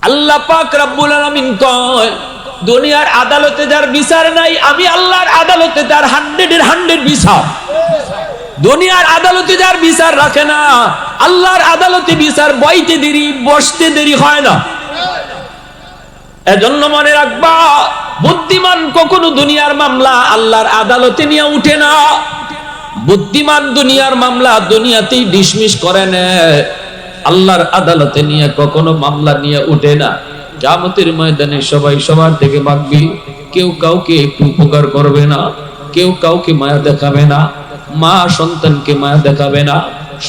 আল্লাহ পাক রব্বুল আলামিন কয় দুনিয়ার আদালতে যার বিচার নাই, আমি আল্লাহর আদালতে তার 100-এর 100 বিচার। দুনিয়ার আদালতে যার বিচার রাখে না, আল্লাহর আদালতে বিচার বইতে দেরি, বসতে দেরি হয় না। এজন্য মনে রাখবা, বুদ্ধিমান কখনো দুনিয়ার মামলা আল্লাহর আদালতে নিয়ে উঠে না। বুদ্ধিমান দুনিয়ার মামলা দুনিয়াতেই ডিসমিস করে নেয়, আল্লাহর আদালতে নিয়ে কখনো মামলা নিয়ে উঠে না। কিয়ামতের ময়দানে সবাই সবার থেকে ভাগবি, কেউ কাউকে একটু উপকার করবে না, কেউ কাউকে মায়া দেখাবে না। মা সন্তানকে মায়া দেখাবে না,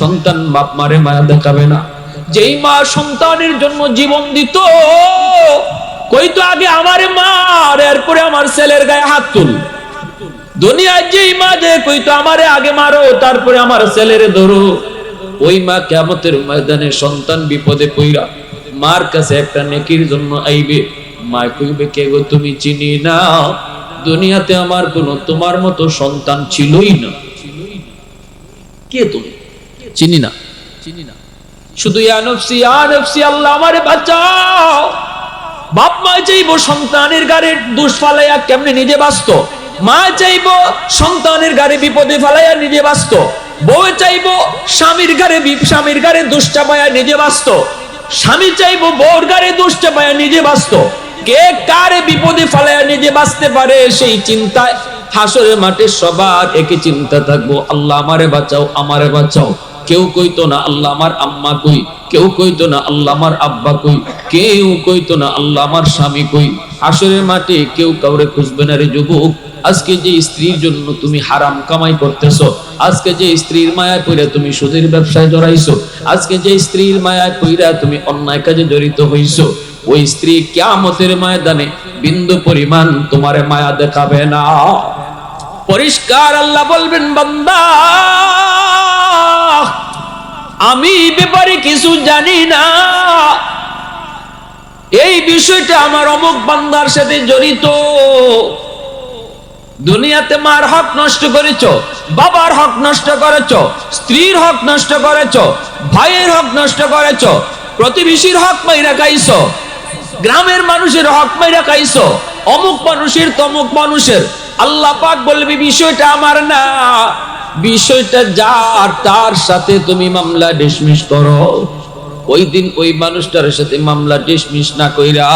সন্তান বাপ মারে মায়া দেখাবে না। যেই মা সন্তানের জন্য জীবন দিত, কইতো আগে আমারে মার, এরপরে আমার ছেলের গায়ে হাত তুল। দুনিয়ায় যেই মা যে কইতো আমারে আগে মারো, তারপরে আমার ছেলেরে ধরো, ওই মা কিয়ামতের ময়দানে সন্তান বিপদে পইরা মার কাছে একটা নেকির জন্য আইবে। মা কইবে, কে গো তুমি? চিনি না, দুনিয়াতে আমার কোনো তোমার মতো সন্তান ছিলই না। কে তুমি? চিনি না। শুধু ইয়া নফসি ইয়া নফসি, আল্লাহ আমারে বাঁচাও। বাপ মা চাইবো সন্তানের গাড়ে দোষ ফালাইয়া কেমনে নিজে বাঁচত, মা চাইবো সন্তানের গাড়ে বিপদে ফালাইয়া নিজে বাঁচত, বউ চাইবো স্বামীর গাড়ে দোষ চাপাইয়া নিজে বাঁচত, স্বামী চাইবো বউর গাড়ে দোষ চাপাইয়া নিজে বাঁচত। কে কারে বিপদে ফালাইয়া নিজে বাঁচতে পারে, সেই চিন্তায় হাসরের মাঠে সবার একই চিন্তা থাকবো, আল্লাহ আমারে বাঁচাও, আমারে বাঁচাও। কেউ কইতো না আল্লাহ আমার আম্মা কই, কেউ কইতো না আল্লাহ আমার আব্বা কই, কেউ কইতো না আল্লাহ আমার স্বামী কই। হাসরের মাঠে কেউ কাউরে খুঁজবে না রে যুবক। আজকে যে স্ত্রীর জন্য তুমি হারাম কামাই করতেছো, আজকে যে স্ত্রীর মায়ায় পইরা তুমি সুদের ব্যবসায় জড়াইছো, আজকে যে স্ত্রীর মায়ায় পইরা তুমি অন্যায় কাজে জড়িত হইছো, ওই স্ত্রী কিয়ামতের ময়দানে বিন্দু পরিমাণ তোমারে মায়া দেখাবে না। পরিষ্কার আল্লাহ বলবেন, বান্দা আমি ব্যাপারে কিছু জানি না, এই বিষয়টা আমার অমুক বান্দার সাথে জড়িত। দুনিয়াতে মার হক নষ্ট করেছো, বাবার হক নষ্ট করেছো, স্ত্রীর হক নষ্ট করেছো, ভাইয়ের হক নষ্ট করেছো, প্রতিবেশীর হক মাইরা খাইছো, গ্রামের মানুষের হক মাইরা খাইছো, অমুক মানুষের তমুক মানুষের। আল্লাহ পাক বলবে বিষয়টা আমার না, বিষয়টা যার, তার সাথে তুমি মামলা ডিসমিস করো। ওই দিন ওই মানুষটার সাথে মামলা ডিসমিস না কইরা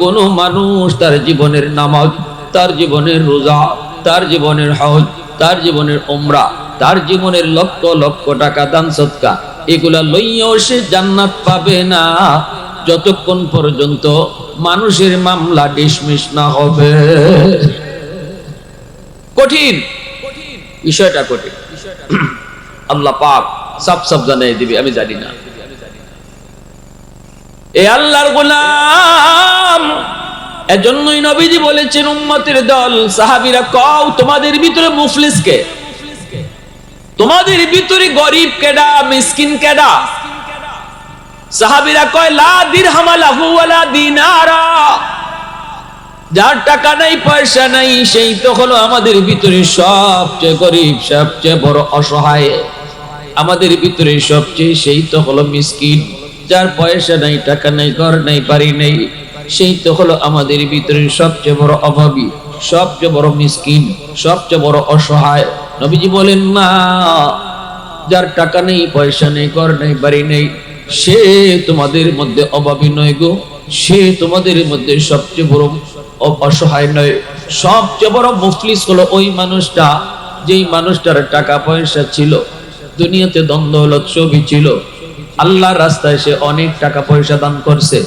কোন মানুষ তার জীবনের নামাজ, তার জীবনের রোজা, তার জীবনের হজ, তার জীবনের উমরা, তার জীবনের লক্ষ লক্ষ টাকা দান সদকা, এগুলা লইয়াও সে জান্নাত পাবে না, যতক্ষণ পর্যন্ত মানুষের মামলা ডিসমিস না হবে। কঠিন বিষয়টা, কঠিন। আল্লাহ পাক সব জানাই দিবে, আমি জানি না। এ আল্লাহর গোলাম, এজন্যই নবীজি বলেছেন উম্মতের দল, সাহাবীরা কও তোমাদের ভিতরে মুফলিস কে? তোমাদের ভিতরে গরিব কেডা, মিসকিন কেডা? সাহাবীরা কয় লা দিরহাম লাহু ওয়ালা দিনারা, যার টাকা নাই পয়সা নাই সেই তো হলো আমাদের ভিতরে সবচেয়ে গরিব, সবচেয়ে বড় অসহায়। আমাদের ভিতরে সবচেয়ে সেই তো হলো মিসকিন, যার পয়সা নাই, টাকা নাই, ঘর নাই, বাড়ি নেই, সেই তো হলো আমাদের ভিতরে সবচেয়ে বড় অভাবী, সবচেয়ে বড় মিসকিন, সবচেয়ে বড় অসহায়। নবীজি বলেন না, যার টাকা নেই, পয়সা নেই, ঘর নেই, বাড়ি নেই, সে তোমাদের মধ্যে অভাবী নয় গো, সে তোমাদের মধ্যে সবচেয়ে বড় অসহায় নয়। সবচেয়ে বড় মুফলিস হলো ওই মানুষটা, যেই মানুষটার টাকা পয়সা ছিল, দুনিয়াতে দ্বন্দ্ব দৌলত সবই ছিল, আল্লাহর রাস্তায় সে অনেক টাকা পয়সা দান করছে,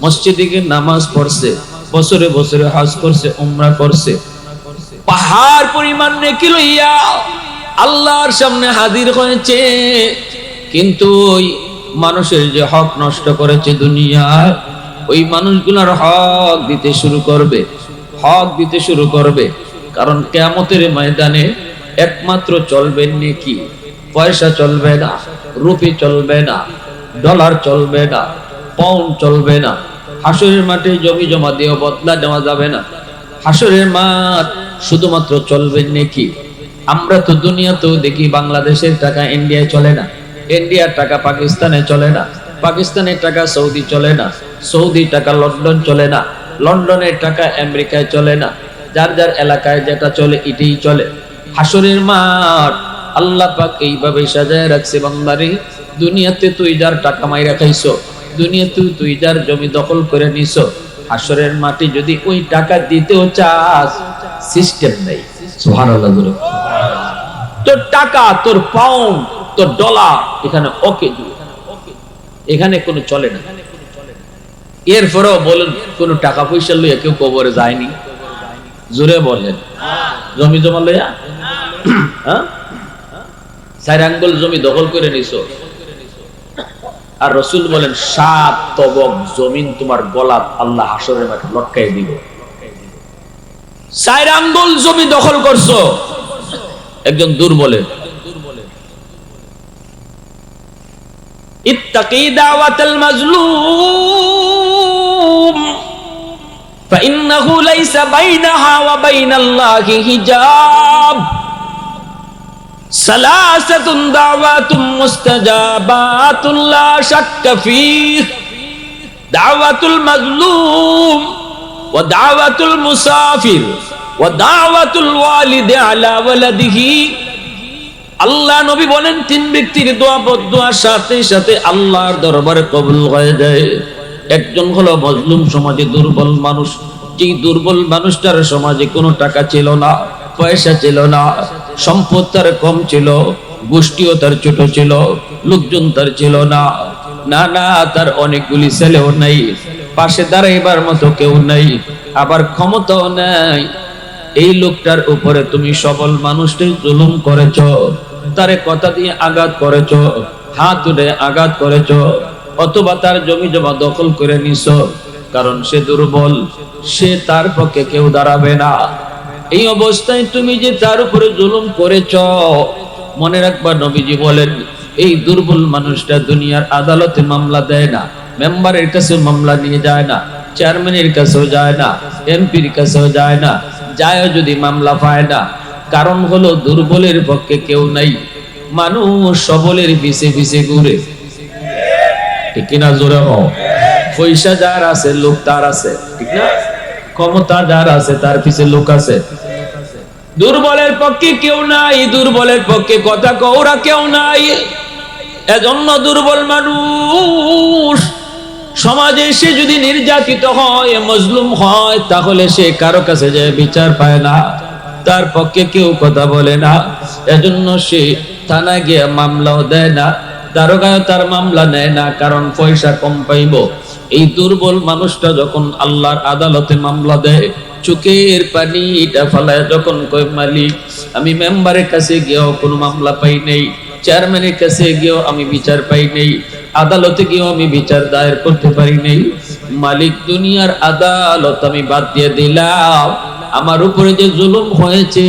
মসজিদে গিয়ে নামাজ পড়ছে, বছরে বছরে হজ করছে, উমরা করছে, পাহাড় পরিমাণ নেকি লইয়া আল্লাহর সামনে হাজির হয়েছে। কিন্তু ওই মানুষের যে হক নষ্ট করেছে দুনিয়ায়, ওই মানুষগুলোর হক দিতে শুরু করবে, হক দিতে শুরু করবে। কারণ কিয়ামতের ময়দানে একমাত্র চলবে নেকি, পয়সা চলবে না, রুপি চলবে না, ডলার চলবে না, পাউন্ড চলবে না। হাসরের মাঠে জমি জমা দিয়ে বদলা দেওয়া যাবে না। হাসরের মাঠ শুধুমাত্র চলবে নেকি। আমরা তো দুনিয়াতেও দেখি বাংলাদেশের টাকা ইন্ডিয়ায় চলে না, ইন্ডিয়ার টাকা পাকিস্তানে চলে না, পাকিস্তানের টাকা সৌদি চলে না, সৌদি টাকা লন্ডন চলে না, লন্ডনের টাকা আমেরিকায় চলে না, যার যার এলাকায় যেটা চলে এটাই চলে। হাসরের মাঠ আল্লাহ পাক এইভাবে সাজায় রাখছে, বান্দারে দুনিয়াতে তুই যার টাকা মাইরা খাইছো, দুনিয়াতে তুই যার জমি দখল করে নিছো, হাসরের মাটি যদি ওই টাকা দিতেও চাস সিস্টেম নেই। সুবহানাল্লাহ। তোর টাকা, তোর পাউন্ড, তোর ডলার এখানে ওকে দিয়ে, এখানে কোনো চলে না। এরপরেও বলেন কোন টাকা পয়সা লইয়া কেউ কবরে যায়নি? জোরে বলেন। জমি জমা লইয়া, হ্যাঁ, 4 আঙ্গুল জমি দখল করে নিছো, আর রসুল বলেন 7 তবক জমিন তোমার গলাত আল্লাহ হাসরের মাঠে লটকাই দিব। 4 আঙ্গুল জমি দখল করছো একজন দুর্বলের। ইত্তাকি দাওয়াতাল মাজলুম ফাইন্নাহু লাইসা বাইনাহা ওয়া বাইনাল্লাহি হিজাব। সালাসাতুন দাওয়াতুম মুস্তাজাবাতুন লা শাক্কা ফীহ, দাওয়াতুল মাজলুম ওয়া দাওয়াতুল মুসাফির ওয়া দাওয়াতুল ওয়ালিদি আলা ওয়ালাদিহি। আল্লাহ নবী বলেন 3 ব্যক্তির দোয়া বদদোয়ার সাথে সাথে আল্লাহর দরবারে কবুল হয়ে যায়। একজন হলো মজলুম, সমাজে দুর্বল মানুষ, যেই দুর্বল মানুষটার সমাজে কোনো টাকা ছিল না, পয়সা ছিল না, সম্পদ তার কম ছিল, গোষ্ঠীও তার ছোট ছিল, লোকজন তার ছিল না, না না তার অনেকগুলি ছেলেও নাই, পাশে দাঁড়াইবার মতো কেউ নাই, আবার ক্ষমতাও নাই। এই লোকটার উপরে তুমি সবল মানুষটাই জুলুম করেছ, তারে কথা দিয়ে আঘাত করেছ, হাত উঠে আঘাত করেছ, অথবা তার জমি জমা দখল করে নিছো, কারণ সে দুর্বল, সে তার পক্ষে কেউ দাঁড়াবে না। এই অবস্থায় তুমি যে তার উপরে জুলুম করেছ, মনে রাখবা নবীজি বলেন এই দুর্বল মানুষটা দুনিয়ার আদালতে মামলা দেয় না, মেম্বারের কাছে মামলা নিয়ে যায় না, চেয়ারম্যানের কাছেও যায় না, এমপির কাছেও যায় না, যায় যদি মামলা পায় না। কারণ হলো দুর্বলের পক্ষে কেউ নাই, মানুষ সবলের পিছে পিছে ঘুরে, ঠিক কিনা? জোরে হও। পয়সা যার আছে লোক তার আছে, ঠিক না? ক্ষমতা যার আছে তার পিছে লোক আছে। দুর্বলের পক্ষে কেউ নাই, দুর্বলের পক্ষে কথা কওরা কেউ নাই। এজন্য দুর্বল মানুষ সমাজে সে যদি নির্যাতিত হয়, মজলুম হয়, তাহলে সে কারো কাছে যায় বিচার পায় না, তার পক্ষে কেউ কথা বলে না। এজন্য সে থানায় গিয়ে মামলাও দেয় না, দারোগায় তার মামলা নেয় না, কারণ পয়সা কম পাইব। এই দুর্বল মানুষটা যখন আল্লাহর আদালতে মামলা দেয়, চোখের পানিটা ফালায় যখন কয় মালিক আমি মেম্বারের কাছে গিয়েও কোনো মামলা পাই নাই, চেয়ারম্যানের কাছে গিয়েও আমি বিচার পাই নাই, আদালতে গিয়েও আমি বিচার দায়ের করতে পারি নাই, মালিক দুনিয়ার আদালত আমি বাদ দিয়ে দিলাম, আমার উপরে যে জুলুম হয়েছে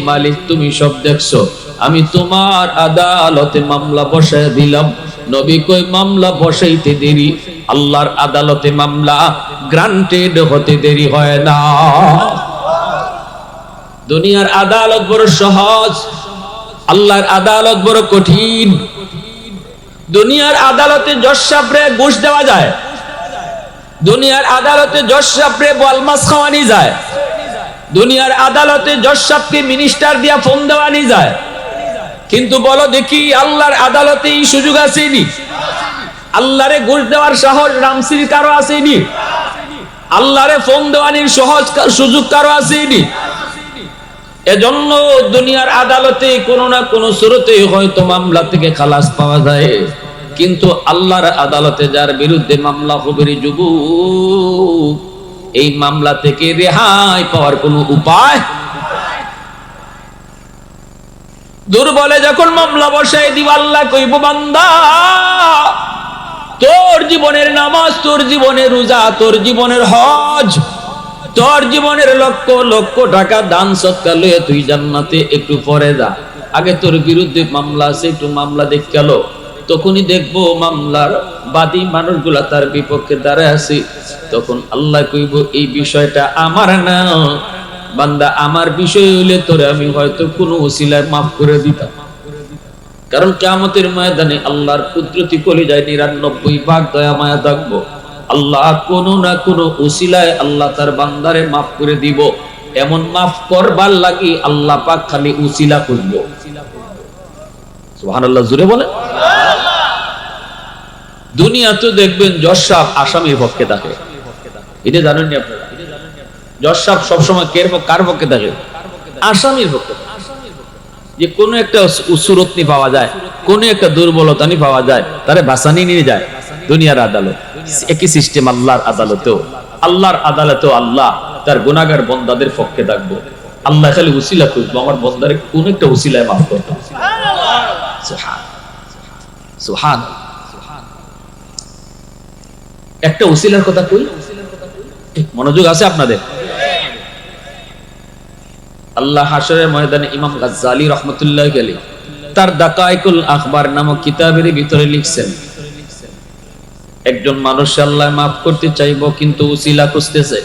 মালিক তুমি সব দেখছো, আমি তোমার আদালতে মামলা বসায় দিলাম। নবী কই মামলা বসাইতে দেরি, আল্লাহর আদালতে মামলা গ্রান্টেড হতে দেরি হয় না। দুনিয়ার আদালত বড় সহজ, আল্লাহর আদালত বড় কঠিন। দুনিয়ার আদালতে জজ সাহেবরে ঘুষ দেওয়া যায়, দুনিয়ার আদালতে জজ সাহেবরে বলমাস খাওয়ানি যায়, দুনিয়ার আদালতে জজ সাহেবকে মিনিস্টার দিয়া ফোন দেওয়ানি যায়। কিন্তু বলো দেখি আল্লাহর আদালতে এই সুযোগ আসেনি? আল্লাহরে ঘুষ দেওয়ার সাহস রামসির কারো আসেনি? আল্লাহরে ফোন দেওয়ানির সহজ সুযোগ কারো আসেনি? এজন্য দুনিয়ার আদালতে কোনো না কোনো সুরতে হয়তো মামলা থেকে খালাস পাওয়া যায়, কিন্তু আল্লাহর আদালতে যার বিরুদ্ধে মামলা হবে রে যুবক, এই মামলা থেকে রেহাই পাওয়ার কোনো উপায়। দুর্বলে যখন মামলা বসায় দিব, আল্লাহ কইব বান্দা তোর জীবনের নামাজ, তোর জীবনের রোজা, তোর জীবনের হজ, তোর জীবনের লক্ষ লক্ষ টাকা দান সৎকার লইয়া তুই জান্নাতে একটু পরে যা, আগে তোর বিরুদ্ধে মামলা আছে একটু মামলা দেখ গেল। তখনই দেখবো মামলার বাদী মানুষগুলা তার বিপক্ষে দাঁড়ায় আছে। তখন আল্লাহ কইব এই বিষয়টা আমার না বান্দা, আমার বিষয় হইলে তোরে আমি হয়তো কোনো ওসিলায় মাফ করে দিতাম, কারণ কিয়ামতের ময়দানে আল্লাহর কুদরতি কলিজায় 99 ভাগ দয়া মায়া থাকবো। আল্লাহ কোনো না কোনো উসিলায় আল্লাহ তার বান্দারে মাফ করে দিব। এমন মাফ করবার লাগি আল্লাহ পাক খালি উসিলা খুঁজবো। সুবহানাল্লাহ, জোরে বলে। দুনিয়াতে দেখবেন জজ সাহেব আসামির পক্ষে থাকে, এটা জানেন নি আপনারা? জজ সাহেব সবসময় কার পক্ষে থাকে? আসামির পক্ষে। যে কোনো একটা সুরতনি পাওয়া যায়, কোনো একটা দুর্বলতা নি পাওয়া যায়, তারে বাঁচানি নিয়ে যায় দুনিয়ার আদালত। একই সিস্টেম আল্লাহর আদালতেও। আল্লাহর আদালতেও আল্লাহ তার গুনাহগার বান্দাদের পক্ষে থাকবো। আল্লাহ খালি উসিলা খুঁজবো, আমার বান্দারে কোন একটা উসিলায় মাফ করতে। সুবহান সুবহান। একটা উসিলার কথা কই, মনোযোগ আছে আপনাদের? আল্লাহ হাশরের ময়দানে ইমাম গাজ্জালি রাহমাতুল্লাহি আলাইহি তার দাকাইকুল আখবার নামক কিতাবের ভিতরে লিখছেন, একজন মানুষ আল্লাহ মাফ করতে চাইবো কিন্তু উসিলা খুঁজতেছে।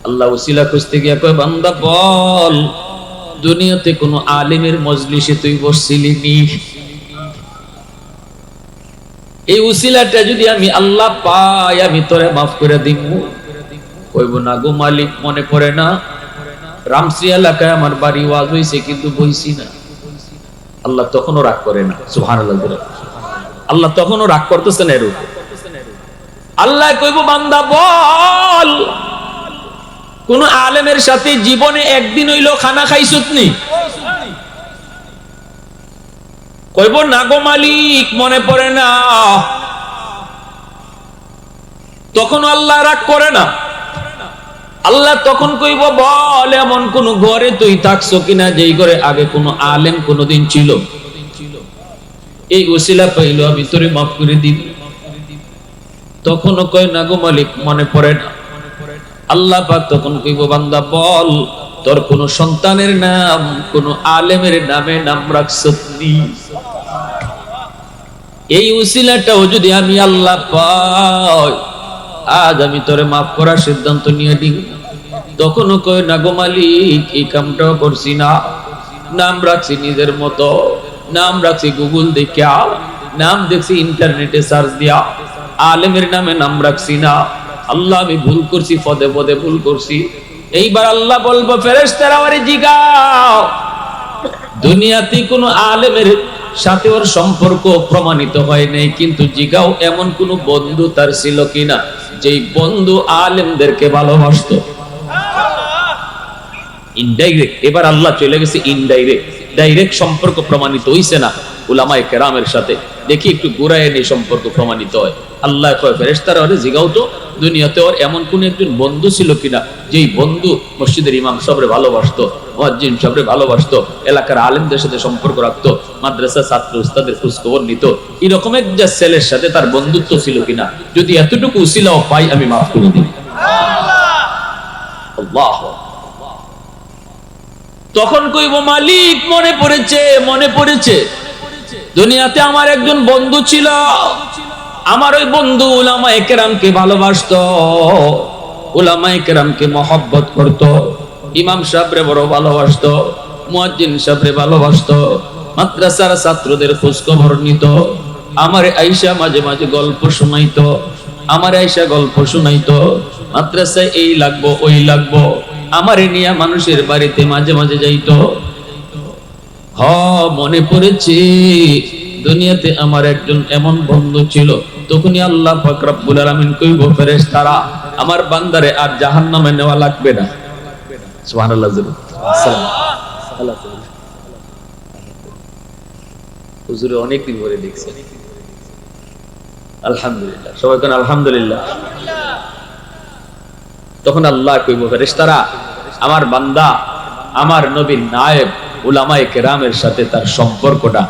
আল্লাহ উসিলা খুঁজতে গিয়ে কয়, বান্দা বল, দুনিয়াতে কোন আলিমের মজলিসে তুই বসছিলি নি? এই উসিলাটা যদি আমি আল্লাহ পাই, আমি তোরে মাফ করে দিব। কইব, না গো মালিক, মনে পড়ে না, রামশ্রী এলাকায় আমার বাড়ি ওয়াজ হইছে কিন্তু বইছি না। আল্লাহ তখনও রাগ করে না। সুবহানাল্লাহ। আল্লাহ তখনও রাগ করতেছে না এর উপর। আল্লাহ কইব, বান্দা বল, কোন আলেমের সাথে জীবনে একদিন হইলো খানা খাইছত নি? কইব, না গো মালিক, মনে পড়ে না। তখন আল্লাহ রাগ করে না। আল্লাহ তখন কইব, বল, এমন কোন ঘরে তুই থাকছো কিনা যেই ঘরে আগে কোন আলেম কোনদিন ছিল? এই ওসিলা পাইলো, আমি তোরে মাফ করে দিব। তখনও কয়, না গো মালিক, মনে পড়ে না। আল্লাহ পাক তখন কইব, বান্দা বল, তোর কোন সন্তানের নাম কোন আলেমের নামে নাম রাখছত নি? এই উসিলাটাও যদি আমি আল্লাহ পাই, আজ আমি তোরে মাফ করার সিদ্ধান্ত নিয়ে দিই। তখনও কয়, না গো মালিক, এই কামটাও করছি না। নাম রাখছি নিজের মতো, নাম রাখছি গুগল দেখা, নাম দেখছি ইন্টারনেটে সার্চ দিয়া, আলেমের নামে নাম রাখছি না। আল্লাহ, আমি ভুল করছি, পদে পদে ভুল করছি। এইবার আল্লাহ বলবো, ফেরেশতারা আমারে জিগাও, দুনিয়াতে কোন আলেমের সাথে ওর সম্পর্ক প্রমাণিত হয় নাই, কিন্তু জিগাও এমন কোন বন্ধু তার ছিল কিনা যেই বন্ধু আলেমদেরকে ভালোবাসতো। ইনডাইরেক্ট। এবার আল্লাহ চলে গেছে ইনডাইরেক্ট। ডাইরেক্ট সম্পর্ক প্রমাণিত হইছে না উলামায়ে কেরামের সাথে, দেখি একটু ঘুরায় এনে সম্পর্ক প্রমাণিত হয়। আল্লাহ কয়, ফেরেশতারা ওরে জিগাও তো, দুনিয়াতে ওর এমন কোন একজন বন্ধু ছিল কিনা যেই বন্ধু মসজিদের ইমাম সাহেবরে ভালোবাসতো, মুয়াজ্জিন সাহেবরে ভালোবাসতো, এলাকার আলেমদের সাথে সম্পর্ক রাখতো, মাদ্রাসা ছাত্র উস্তাদের খোঁজ খবর নিত। এরকম একটা ছেলের সাথে তার বন্ধুত্ব ছিল কিনা, যদি এতটুকু উসিলাও পাই, আমি মাফ করে দিই। আল্লাহ। তখন কইব, মালিক, মনে পড়েছে, মনে পড়েছে, দুনিয়াতে আমার একজন বন্ধু ছিল। আমার ওই বন্ধু উলামায়ে কেরামকে ভালোবাসতো, উলামায়ে কেরামকে মহব্বত করত, ইমাম সাহেবরে বড় ভালোবাসতো, মুয়াজ্জিন সাহেবরে ভালোবাসতো, মাদ্রাসার ছাত্রদের খোঁজ খবর নিত। আমার আয়েশা মাঝে মাঝে গল্প শোনাইতো, আমার আয়েশা গল্প শোনাইতো, মাদ্রাসায় এই লাগবো ওই লাগবো, আমারে নিয়ে মানুষের বাড়িতে মাঝে মাঝে যাইতো। হ, মনে পড়েছে, দুনিয়াতে আমার একজন এমন বন্ধু ছিল। তখনই আল্লাহ পাক রব্বুল আলামিন কইব, ফেরেশতারা, আমার বান্দারে আর জাহান্নামে নেওয়া লাগবে না। সুবহানাল্লাহ। হুজুরে অনেকদিন পরে দেখছি, আলহামদুলিল্লাহ। সবাই কোন আলহামদুলিল্লাহ। তখন আল্লাহ কইব, ফেরেশতারা, আমার বান্দা আমার নবীর নায়েব উলামায়ে কেরামের সাথে তার সম্পর্কটা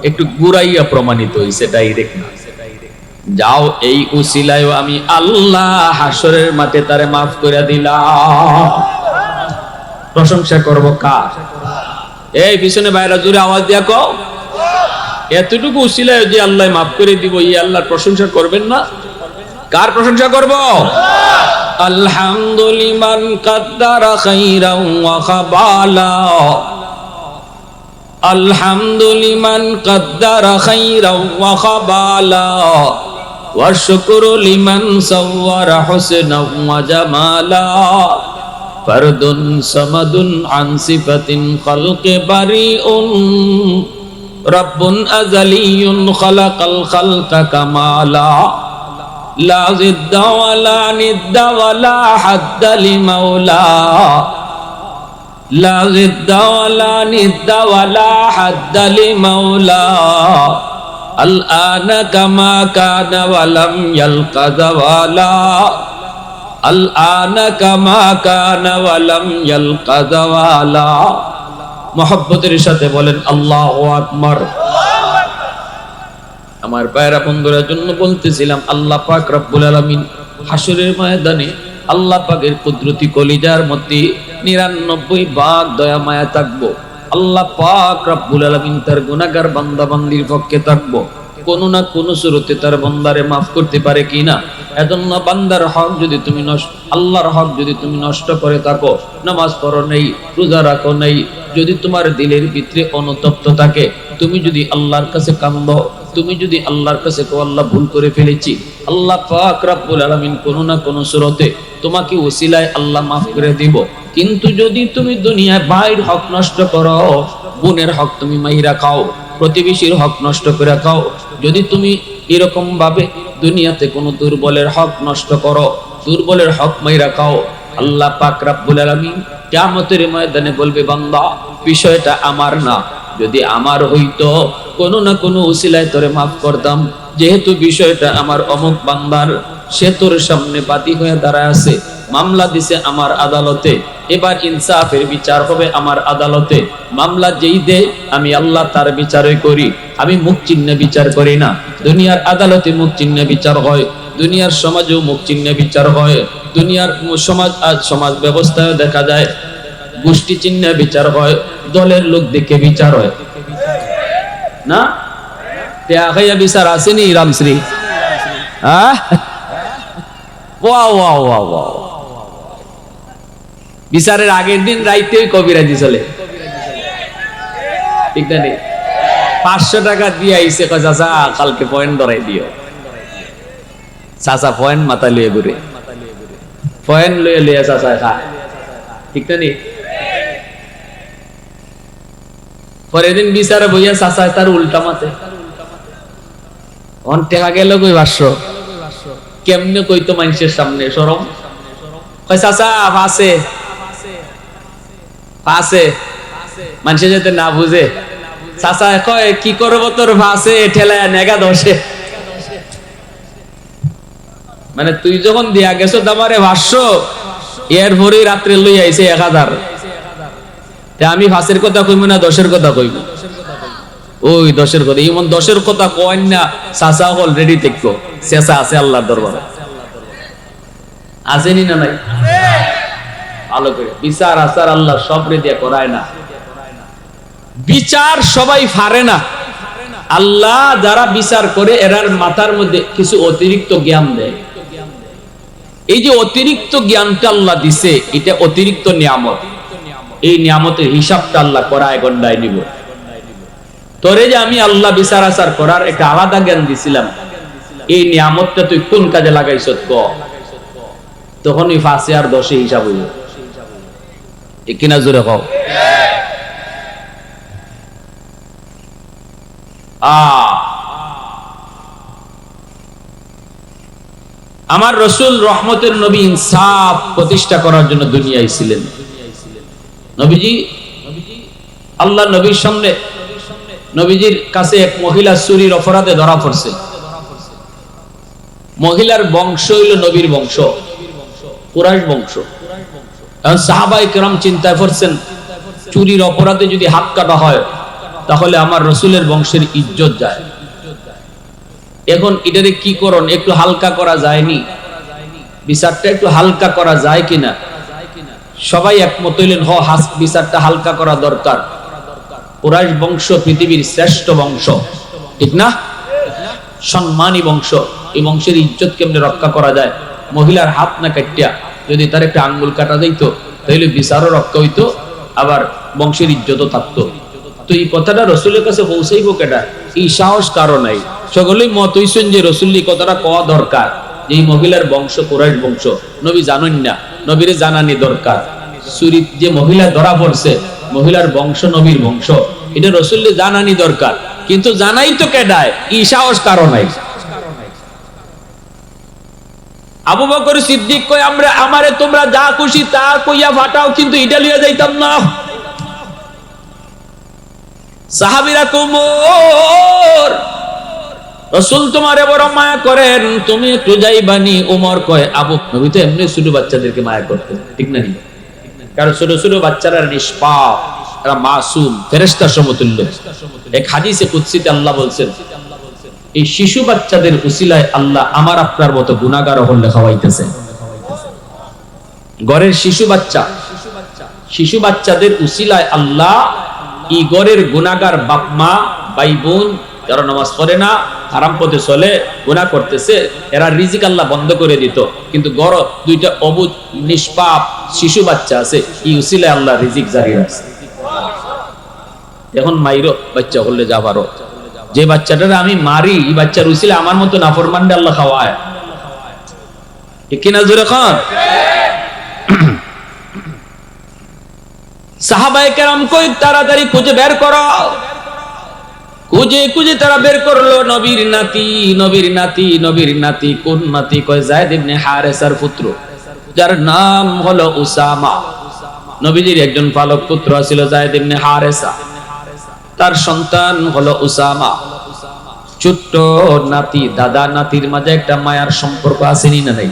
একটু গুরাইয়া প্রমাণিত হইছে, ডাইরেক্ট না। যাও, এই উসিলায় আমি আল্লাহ হাসরের মাঠে তারে মাফ করে দিলাম। প্রশংসা করব কার? এই পিছনে বাইরে জোরে আওয়াজ দিয়া কও, এতটুকু উসিলায় যে আল্লাহ মাফ করে দিব, এই আল্লাহর প্রশংসা করবেন না? কার প্রশংসা করব? আলহামদুলিমান কাদ্দারা খাইরান ওয়া খাবালা, আলহামদুলিমান কদ্দারা খাইরাও ওয়া খাবালা ওয়া শুকরু লিমান সাওয়ারা হুসনাও ওয়া জামালা ফারদুন সামাদুন আন সিফাতিন খালকি বারিউন রাব্বুন আযালিয়ুন খালাকাল খালকা কামালা লা জিদ্দা ওয়ালা নিদ্দা ওয়ালা হাদ্দা লিমাওলা লা জিদ্দা ওয়ালা নিদ্দা ওয়ালা হাদ্দা লিমাওলা আল আনা কামা কানা ওয়ালাম ইয়ালকা যাওয়ালা আল আনা কামা কানা ওয়ালাম ইয়ালকা যাওয়ালা। মুহাব্বতের সাথে বলেন আল্লাহু আকবার। আমার ভাইরা বন্ধুরা জন্য বলতেছিলাম, আল্লাহ পাক রব্বুল আলামিন হাসরের ময়দানে আল্লাহ পাকের কুদরতি কলিজার মধ্যে 99 ভাগ দয়া মায়া থাকবো। আল্লাহ পাক রব্বুল আলামিন তার গুনাহগার বান্দা বান্দির পক্ষে থাকবো, কোনো না কোনো সুরতে তার বান্দারে মাফ করতে পারে কিনা। এজন্য বান্দার হক যদি তুমি আল্লাহর হক যদি তুমি নষ্ট করে থাকো, নামাজ পড়ো নেই, রোজা রাখো নেই, যদি তোমার দিলের ভিতরে অনুতপ্ত থাকে, তুমি যদি আল্লাহর কাছে কান্দো, তুমি যদি আল্লাহর কাছে কো আল্লাহ ভুল করে ফেলেছি, আল্লাহ পাক রব্বুল আলামিন কোনো না কোনো সুরতে তোমাকে ওসিলায় আল্লাহ মাফ করে দিব। কিন্তু যদি তুমি দুনিয়ায় ভাইয়ের হক নষ্ট করো, বোনের হক তুমি মাইরা খাও, প্রতিবেশীর হক নষ্ট করে খাও, যদি তুমি এরকম ভাবে দুনিয়াতে কোনো দুর্বলের হক নষ্ট করো, দুর্বলের হক মাইরা খাও, আল্লাহ পাক রব্বুল আলামিন কিয়ামতের ময়দানে বলবে, বান্দা বিষয়টা আমার না, যদি আমার হইতো কোনো না কোনো উসিলায় তোরে মাফ করতাম, যেহেতু বিষয়টা আমার অমুক বান্দার, সে তোর সামনে বাদী হয়ে দাঁড়ায় আছে, মামলা দিছে আমার আদালতে, এবার ইনসাফের বিচার হবে আমার আদালতে। মামলা যেই দে আমি আল্লাহ তার বিচারই করি, আমি মুখ চিহ্নে বিচার করি না। দুনিয়ার আদালতে মুখ চিহ্নে বিচার হয়, দুনিয়ার সমাজেও মুখ চিহ্নে বিচার হয়, দুনিয়ার সমাজ ব্যবস্থায় দেখা যায় গোষ্ঠী চিহ্নে বিচার হয়, দলের লোক দেখে বিচার হয় না। ত্যাগাইয়া বিচার আসেনি রামশ্রী? বিচারের আগের দিন রাইতে কবিরাজি চলে, ঠিক না? 500 টাকা দিয়ে আইসে, চাচা কালকে পয়েন্ট ধরাই দিও। চাচা পয়েন্ট মাথা লিয়ে ঘুরে, পয়েন্ট লইয়া লিয়া চাচা খা, ঠিক না? পরের দিন বিচারে বইয়া চাচা তার উল্টা মাথে টাকা গেল কই 500, কেমনে কইতো মানুষের সামনে শরম? কয় চাচা ফাঁসে ফাঁসে, মানুষে যাতে না বুঝে। চাচা কয় কি করবো তোর ফাঁসে, ঠেলায় নেগা দশে। মানে তুই যখন দিয়া গেছো তোমারে 500, এরপরে রাত্রে লই আইছে 1000। আমি ফাঁসের কথা কইব না 10-এর কথা কইব? ওই 10-এর কথা, এমন 10-এর কথা কয় না, চাচা অলরেডি দেখো চেঁচা আছে আল্লাহর দরবারে, আসেনি না? নাই? ভালো করে বিচার আচার আল্লাহ সবরে দিয়ে করায় না, বিচার সবাই পারে না। আল্লাহ যারা বিচার করে এরার মাথার মধ্যে কিছু অতিরিক্ত জ্ঞান দেয়। এই যে অতিরিক্ত জ্ঞানটা আল্লাহ দিছে, এটা অতিরিক্ত নিয়ামত। এই নিয়ামতের হিসাবটা আল্লাহ করায় গন্ডায় নিব। তোরে যে আমি আল্লাহ বিচার আচার করার একটা আলাদা জ্ঞান দিছিলাম, এই নিয়ামতটা তুই কোন কাজে লাগাইছ ক, তখন ওই 5 আর 10 হিসাব হইল, ঠিক কিনা? জোরে কও। আমার রাসূল রহমতের নবী ইনসাফ প্রতিষ্ঠা করার জন্য দুনিয়ায় ছিলেন। নবীজি আল্লাহ নবীর সামনে, নবীজির কাছে এক মহিলা চুরির অপরাধে ধরা পড়ছে। মহিলার বংশ হইল নবীর বংশ, কুরাইশ বংশ। এখন সাহাবায়ে কেরাম চিন্তায় পড়ছেন, চুরির অপরাধে যদি হাত কাটা হয় তাহলে আমার রাসূলের বংশের ইজ্জত যায়। এখন এটারে কি করণ, একটু হালকা করা যায়নি? বিচারটা একটু হালকা করা যায় কিনা? সবাই একমত হইলেন, বিচারটা হালকা করা দরকার। কুরাইশ বংশ পৃথিবীর শ্রেষ্ঠ বংশ, ঠিক না? সম্মানী বংশ, এই বংশের ইজ্জত কেমনে রক্ষা করা যায়? মহিলার হাত না কাটিয়া যদি তার একটা আঙ্গুল কাটা যাইত তাহলে বিচারও রক্ষা হইতো, আবার বংশের ইজ্জতও থাকতো। তো এই কথাটা রসুলের কাছে পৌঁছাইব কেটা? এই সাহস কারো নাই। সকলেই মত হইছেন যে রসুল এই কথাটা কওয়া দরকার, যে এই মহিলার বংশ কুরাইশ বংশ, নবী জানেন না, নবীরে জানানি দরকার। চুরিত যে মহিলা ধরা পড়ছে, মহিলার বংশ নবীর বংশ, এটা রসুলকে জানানি দরকার, কিন্তু জানাই তো কেডায়? এই সাহস কারো নাই। আবু বকর সিদ্দিক কয়, আমারে তোমরা যা খুশি তা কইয়া ফাটাও, কিন্তু এটা লিয়া যাইতাম না। সাহাবীরা কুমর, রাসূল তোমারে বড় মায়া করেন, তুমি একটু যাইবানি। ওমর কয়, আবু নবী তো এমনি ছোট বাচ্চাদেরকে মায়া করতেন, ঠিক না? কারণ ছোট ছোট বাচ্চারা নিষ্পাপ, এরা মাসুম, ফেরেশতার সমতুল্য। এক হাদিসে কুদসিতে আল্লাহ বলছেন, এই শিশু বাচ্চাদের উসিলায় আল্লাহ আমার আপনার মতো গুনাহগার হলে খাওয়াইতেছে। ঘরের শিশু বাচ্চাদের উসিলায় আল্লাহ এই ঘরের গুনাহগার বাপ মা ভাই বোন যারা নামাজ পড়ে না, হারাম পথে চলে, গুনাহ করতেছে, এরা রিজিক আল্লাহ বন্ধ করে দিত। কিন্তু ঘর দুইটা অবুঝ নিষ্পাপ শিশু বাচ্চা আছে, এই উসিলায় আল্লাহ রিজিক জারি রাখছে। এখন মাইরো বাচ্চা হলে যা পারো, যে বাচ্চাটারে আমি মারি, এই বাচ্চার উসিলায় আমার মতো নাফরমানকে আল্লাহ খাওয়ায়, ঠিক কিনা জোরে খান? সাহাবায়ে কেরাম কই, তাড়াতাড়ি খুঁজে বের করো। খুঁজে তারা বের করলো নবীর নাতি, নবীর নাতি, নবীর নাতি। কোন নাতি? কয় যায়েদ ইবনে হারেসার পুত্র, যার নাম হলো উসামা। নবীজির একজন পালক পুত্র ছিল যায়েদ ইবনে হারেসা, তার সন্তান হলো উসামা। ছোট্ট নাতি, দাদা নাতির মাঝে একটা মায়ার সম্পর্ক আছে নি না নাই?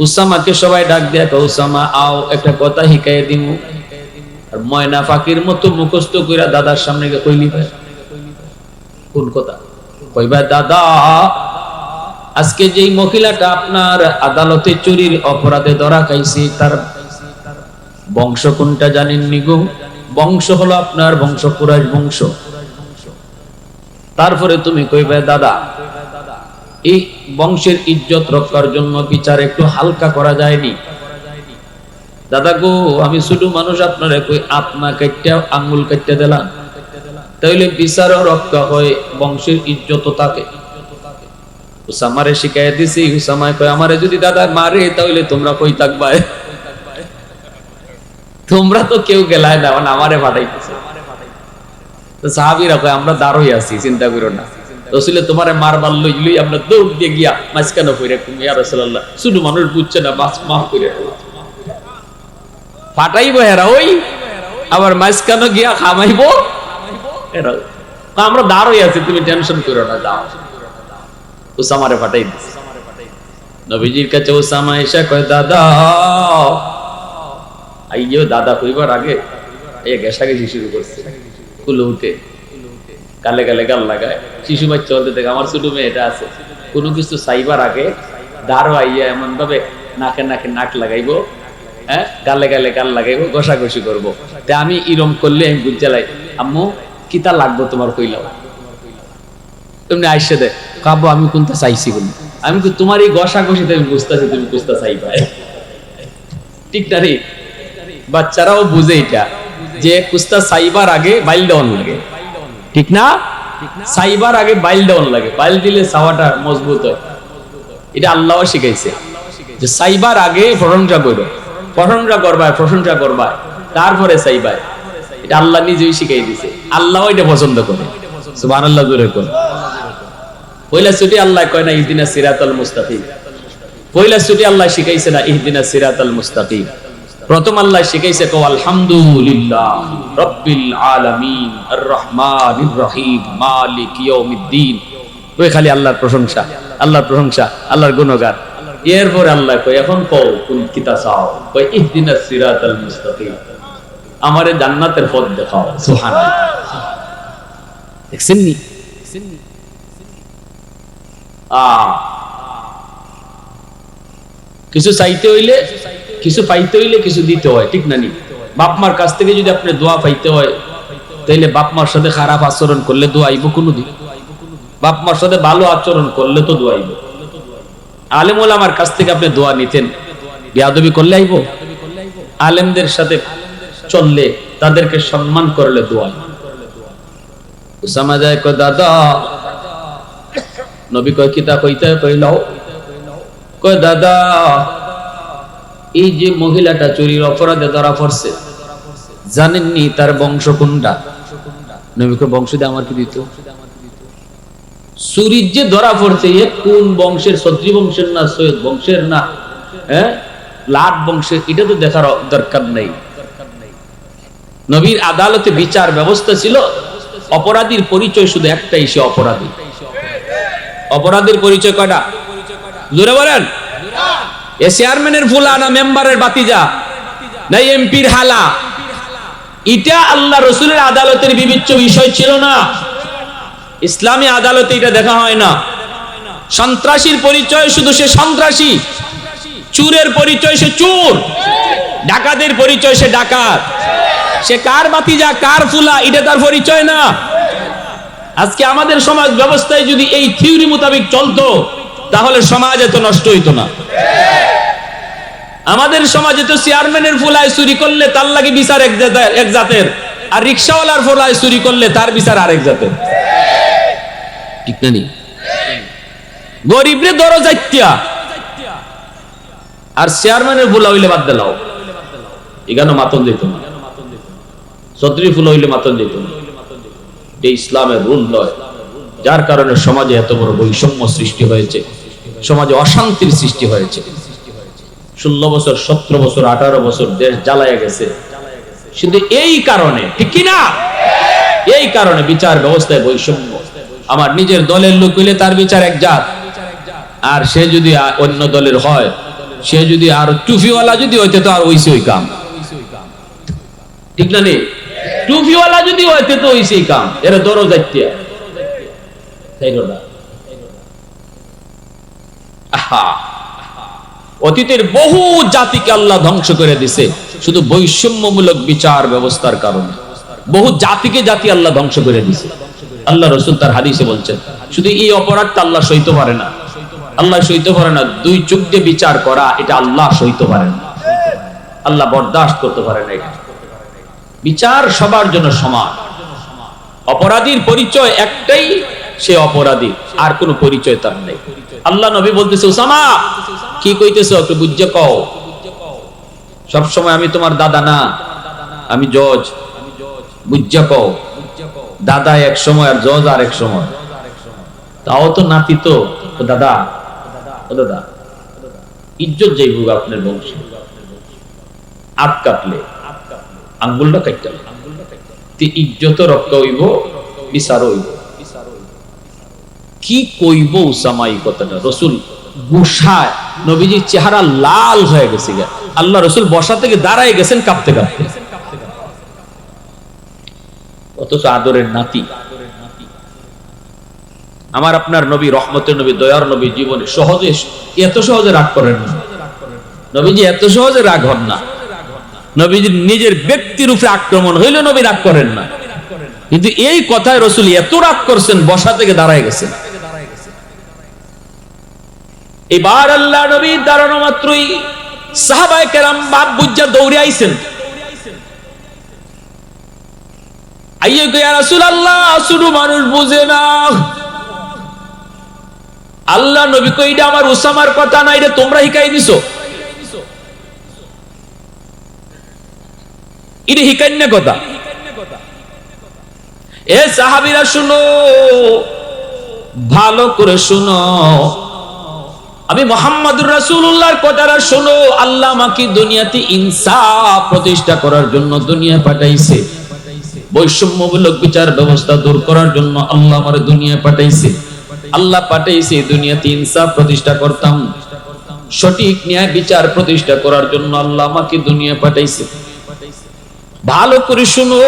উসামাকে সবাই ডাক দেয়া, উসামা আও, একটা কথা শিখাই দিমু। আর ময়না ফাকির মতো মুখস্থ কইরা দাদার সামনে গিয়ে কইলি, কোন কথা? কইবা, দাদা আজকে যেই মহিলাটা আপনার আদালতে চুরির অপরাধে ধরা খাইছে, তার বংশ কোনটা জানেন নি গো? বংশ হলো আপনার বংশ কুরাইশ বংশ। তারপরে তুমি কইবে, দাদা এই বংশের ইজ্জত রক্ষার জন্য বিচার একটু হালকা করা যায়নি? দাদা গো, আমি ছোট মানুষ, আপনারে কই আপনা কাটটা আঙ্গুল কাটতে দিলাম, তাইলে বিচারও রক্ষা হয়, বংশের ইজ্জত থাকে। উসামারে শিখাইয়া দিছি। উসামায় কয়, আমারে যদি দাদা মারে তাহলে তোমরা কই থাকবা? তোমরা তো কেউ গেলায় না, মানে আমারে ফাটাইতেছে। তো সাহাবীরা কয়, আমরা দাঁড়ই আছি, চিন্তা করো না। রাসূল তোমারে মারবার লইলি, আমরা দৌড় দিয়ে গিয়া মাঝখানে পড়ে, ইয়া রাসূলুল্লাহ ছোট মানুষ বুঝছে না, মাফ করে ফাটাইবো এরা, ওই আবার মাঝখানে গিয়া খামাইবো এরা। আমরা দাঁড়ই আছি, তুমি টেনশন করো না, যাও। উসামারে ফাটাই দিছে। নবীজির কাছে উসামা এসে কয়, দাদা আইয়ো। দাদা কইবার আগে এই ঘেঁষাঘেঁষি শুরু করছে, কুলো উঠে গালে গালে গাল লাগায়। শিশু বাচ্চা বলতে দেখে, আমার ছোট মেয়েটা আছে, কোনো কিছু চাইবার আগে দাঁড়ো আইয়া এমন ভাবে নাকে নাকে নাক লাগাইবো, হ্যাঁ, গালে গালে গাল লাগাইবো, ঘষাঘষি করবো। তা আমি ইরম করলে আমি বুঝালাই, আম্মু কিতা লাগবো তোমার, কইলাম তুমি আইসে দে কাবো, আমি কোনটা চাইছি বলি, আমি তোমার এই ঘষাঘষি তুমি বুঝতেছি, তুমি বুঝতে চাইবা, ঠিক না রে? বাচ্চারাও বুঝে এটা, যে কুস্তা চাইবার আগে বাইল দেওয়ান লাগে, ঠিক না? চাইবার আগে বাইল দেওয়ান লাগে, বাইল দিলে চাওয়াটা মজবুত হয়। এটা আল্লাহ শিখাইছে, যে চাইবার আগে প্রশংসা করো, প্রশংসা করবা, তারপরে চাইবা। এটা আল্লাহ নিজেই শিখাই দিছে, আল্লাহ এটা পছন্দ করে। সুবহানাল্লাহ, জোরে কোন। পয়লা ছুটি আল্লাহ কয় না ইহদিনাস সিরাতাল মুস্তাকিম, পয়লা ছুটি আল্লাহ শিখাইছে না ইহদিনাস সিরাতাল মুস্তাকিম। প্রথম আল্লাহ শিখাইছে কও আলহামদুলিল্লাহ রাব্বিল আলামিন আর রহমানির রহিম মালিক ইয়াউমিদ্দিন। ওই খালি আল্লাহর প্রশংসা, আল্লাহর প্রশংসা, আল্লাহর গুণগান। এরপর আল্লাহ কয়, এখন কও কোন কিতা চাও? কয় ইহদিনাস সিরাতাল মুস্তাকিম, আমারে জান্নাতের পথ দেখাও। সুবহানাল্লাহ, দেখছেন নি? কিছু চাইতে হইলে, কিছু পাইতে হইলে কিছু দিতে হয়, ঠিক না নি? বাপ মার কাছ থেকে যদি আপনি দোয়া পাইতে হয়, তাইলে বাপ মার সাথে খারাপ আচরণ করলে দোয়া আইব কোনদিন? বাপ মার সাথে ভালো আচরণ করলে তো দোয়া আইব। আলেম ওলামার কাছ থেকে আপনি দোয়া নিতেন, বেয়াদবি করলে আইব? আলেমদের সাথে চললে, তাদেরকে সম্মান করলে দোয়া আইব। উসামা যায় কয় দাদা, নবী কয় কিতা কইতে কইলাও, কয় দাদা এই যে মহিলাটা চুরির অপরাধে ধরা পড়ছে, জানেননি তার বংশ কোনটা? নবী কয় বংশ দিয়ে আমার কি দিত? চুরির যে ধরা পড়ছে এ কোন বংশের, ছত্রী বংশের না সৈয়দ বংশের না লাট বংশের, এটা তো দেখার দরকার নেই। নবীর আদালতে বিচার ব্যবস্থা ছিল, অপরাধীর পরিচয় শুধু একটাই, সে অপরাধী। অপরাধীর পরিচয় কয়টা? জোরে বলেন। এ চেয়ারম্যানের ফুলা না মেম্বারের বাতিজা না এমপির হালা, এটা আল্লাহ রসুলের আদালতের বিবেচ্য বিষয় ছিল না। ইসলামী আদালতে এটা দেখা হয় না। সন্ত্রাসীর পরিচয় শুধু সে সন্ত্রাসী, চোরের পরিচয় সে চোর, ডাকাতের পরিচয় সে ডাকাত। সে কার বাতিজা কার ফুলা এটা তার পরিচয় না। আজকে আমাদের সমাজ ব্যবস্থায় যদি এই থিওরি মোতাবেক চলতো তাহলে সমাজ এত নষ্ট হইতো না। আমাদের সমাজে তো চেয়ারম্যানের ফুলায় চুরি করলে তার লাগে বিচার এক জাতের, আর রিক্সাওয়ালার ফুলায় চুরি করলে তার বিচার আরেক জাতের, ঠিক না? গরিবরে দর যাইতিয়া আর চেয়ারম্যানের ফুলা হইলে বাদ দিলাও, এখানে মাতন দিত না। ছত্রী ফুল হইলে মাতন দিত না। এই ইসলামের রুল নয়। যার কারণে সমাজে এত বড় বৈষম্য সৃষ্টি হয়েছে, সমাজে অশান্তির সৃষ্টি হয়েছে। 16 বছর 17 বছর 18 বছর দেশ জ্বালায় গেছে শুধু এই কারণে, ঠিক কি না? এই কারণে বিচার ব্যবস্থায় বৈষম্য। আমার নিজের দলের লোক হইলে তার বিচার এক জাত, আর সে যদি অন্য দলের হয়, সে যদি আর টুফিওয়ালা যদি হইতে তো আর ওইসে ওই কাম, ঠিক না? নেই টুফিওয়ালা যদি হইতে তো ওইসে কাম, এরা দরো যাইতিয়া অতীতের বহু জাতিকে আল্লাহ ধ্বংস করে দিছে শুধু বৈষম্যমূলক বিচার ব্যবস্থার কারণে। বহু জাতিকে জাতি আল্লাহ ধ্বংস করে দিছে। আল্লাহ রাসূল তার হাদিসে বলছেন শুধু এই অপরাধটা আল্লাহ সইতে পারে না। আল্লাহ সইতে পারে না দুই চোখ দিয়ে বিচার করা, এটা আল্লাহ সইতে পারে না, আল্লাহ বরদাস্ত করতে পারে না। বিচার সবার জন্য সমান। অপরাধীর পরিচয় একটাই, সে অপরাধী, আর কোনো পরিচয় তার নেই। আল্লাহ নবী বলতেছে উসামা কি কইতেছো একটু বুঝে কও। সব সময় আমি তোমার দাদা না, আমি জজ, বুঝে কও। দাদা এক সময় আর জজ আর এক সময়, তাও তো নাতি তো দাদা। ও দাদা ইজ্জত যাইব আপনার বংশে, আট কাটলে আঙ্গুলটা কাটতে ইজ্জত রক্ষা হইব, বিচার হইব। কি কইব উসামা এই কথাটা? রসুল গুসায়, নবীজির চেহারা লাল হয়ে গেছে। আল্লাহ রসুল বসা থেকে দাঁড়ায় গেছেন কাঁপতে কাঁপতে, অথচ আদরের নাতি। আমার আপনার নবী, রহমতের নবী, দয়ার নবী জীবনে সহজে এত সহজে রাগ করেন না। নবীজি এত সহজে রাগ হন না। নবীজির নিজের ব্যক্তির উপরে আক্রমণ হইলে নবী রাগ করেন না, কিন্তু এই কথায় রসুল এত রাগ করছেন বসা থেকে দাঁড়ায় গেছেন। এবার আল্লাহ নবী দাঁড়ানো মাত্রই সাহাবায়ে কেরাম বাপ বুঝা দৌড়ে আইছেন। আইয়ে গো ইয়া রাসূলুল্লাহ, শুধু মানুষ বুঝে না। আল্লাহ নবী কই এটা আমার উসামার কথা না, এটা তোমরা হিকাই দিছো। এটা হিকান্না কথা। এ সাহাবীরা শুনো, ভালো করে শুনো, আমি মুহাম্মদুর রাসূলুল্লাহর কথাটা শুনো। আল্লাহ আমাকে দুনিয়াতে ইনসাফ প্রতিষ্ঠা করার জন্য দুনিয়া পাঠাইছে, বৈষম্যমূলক বিচার ব্যবস্থা দূর করার জন্য আল্লাহ আমার দুনিয়া পাঠাইছে। আল্লাহ পাঠাইছে দুনিয়াতে ইনসাফ প্রতিষ্ঠা করতাম, সঠিক ন্যায় বিচার প্রতিষ্ঠা করার জন্য আল্লাহ আমাকে দুনিয়া পাঠাইছে। ভালো করে শুনো,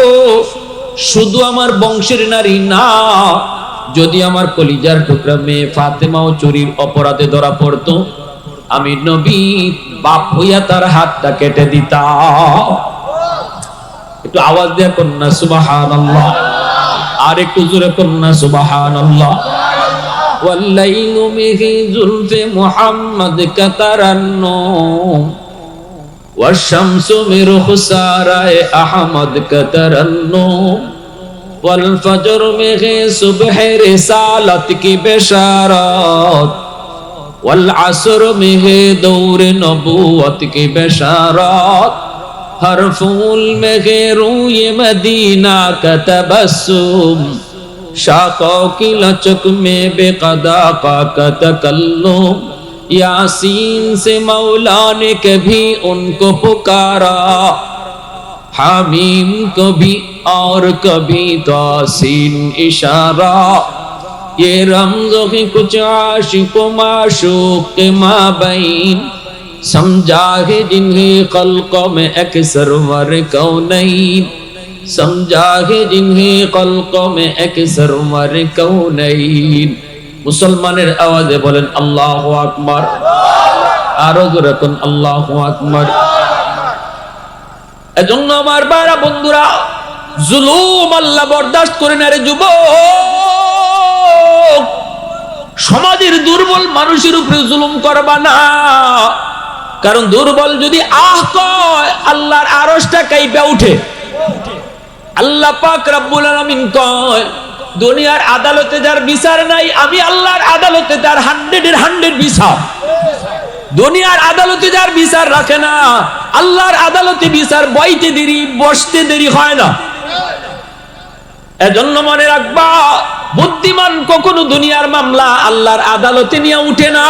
শুধু আমার বংশের নারী না, যদি আমার কলিজার টুকরা মেয়ে ফাতেমাও চুরির অপরাধে ধরা পড়তো, আমি নবী বাপ হইয়া তার হাতটা কেটে দিতাম। একটু আওয়াজ দিয়ে কন্যা সুবহানাল্লাহ, আর একটু জোরে কন্যা সুবহানাল্লাহ। ওয়াল্লাইলু মিহি জুলফি মুহাম্মদ কাতারান্নুম ওয়াশ শামসু মিরখসারায়ে আহমদ কাতারান্নুম वल फजर में है सुबह रिसालत की बशारत, वल असर में है दौर नबूवत की बशारत, हर फूल में है रूए मदीना का तबस्सुम, शाखों की लचक में बेक़दा का तकल्लुम, यासीन से मौला ने कभी उनको पुकारा, हामीम कभी और कभी तासीन इशारा, ये रमज़ों की कुछ आशिक़ व माशूक़ के माबैन, समझा है जिन्हें ख़ल्क़ में एक सरवर कौनैन, समझा है जिन्हें ख़ल्क़ में एक सरवर कौनैन। मुसलमानेर आवाज़े बोलेन अल्लाहु আকবার, आरो जोरे कोन अल्लाहु আকবার। এজন্য আমার বারা বন্ধুরা, জুলুম আল্লাহ বরদাস্ত করে না রে যুবক। সমাজের দুর্বল মানুষের উপরে জুলুম করবা না, কারণ দুর্বল যদি আহ কয় আল্লাহর আরশটা কাঁপে ওঠে। আল্লাহ পাক রব্বুল আলামিন কয়, দুনিয়ার আদালতে যার বিচার নাই, আমি আল্লাহর আদালতে তার 100-এর 100 বিচার। দুনিয়ার আদালতে যার বিচার রাখে না, আল্লাহর আদালতে বিচার বইতে দেরি, বসতে দেরি হয় না। এজন্য মনে রাখবা, বুদ্ধিমান কখনো দুনিয়ার মামলা আল্লাহর আদালতে নিয়ে উঠে না।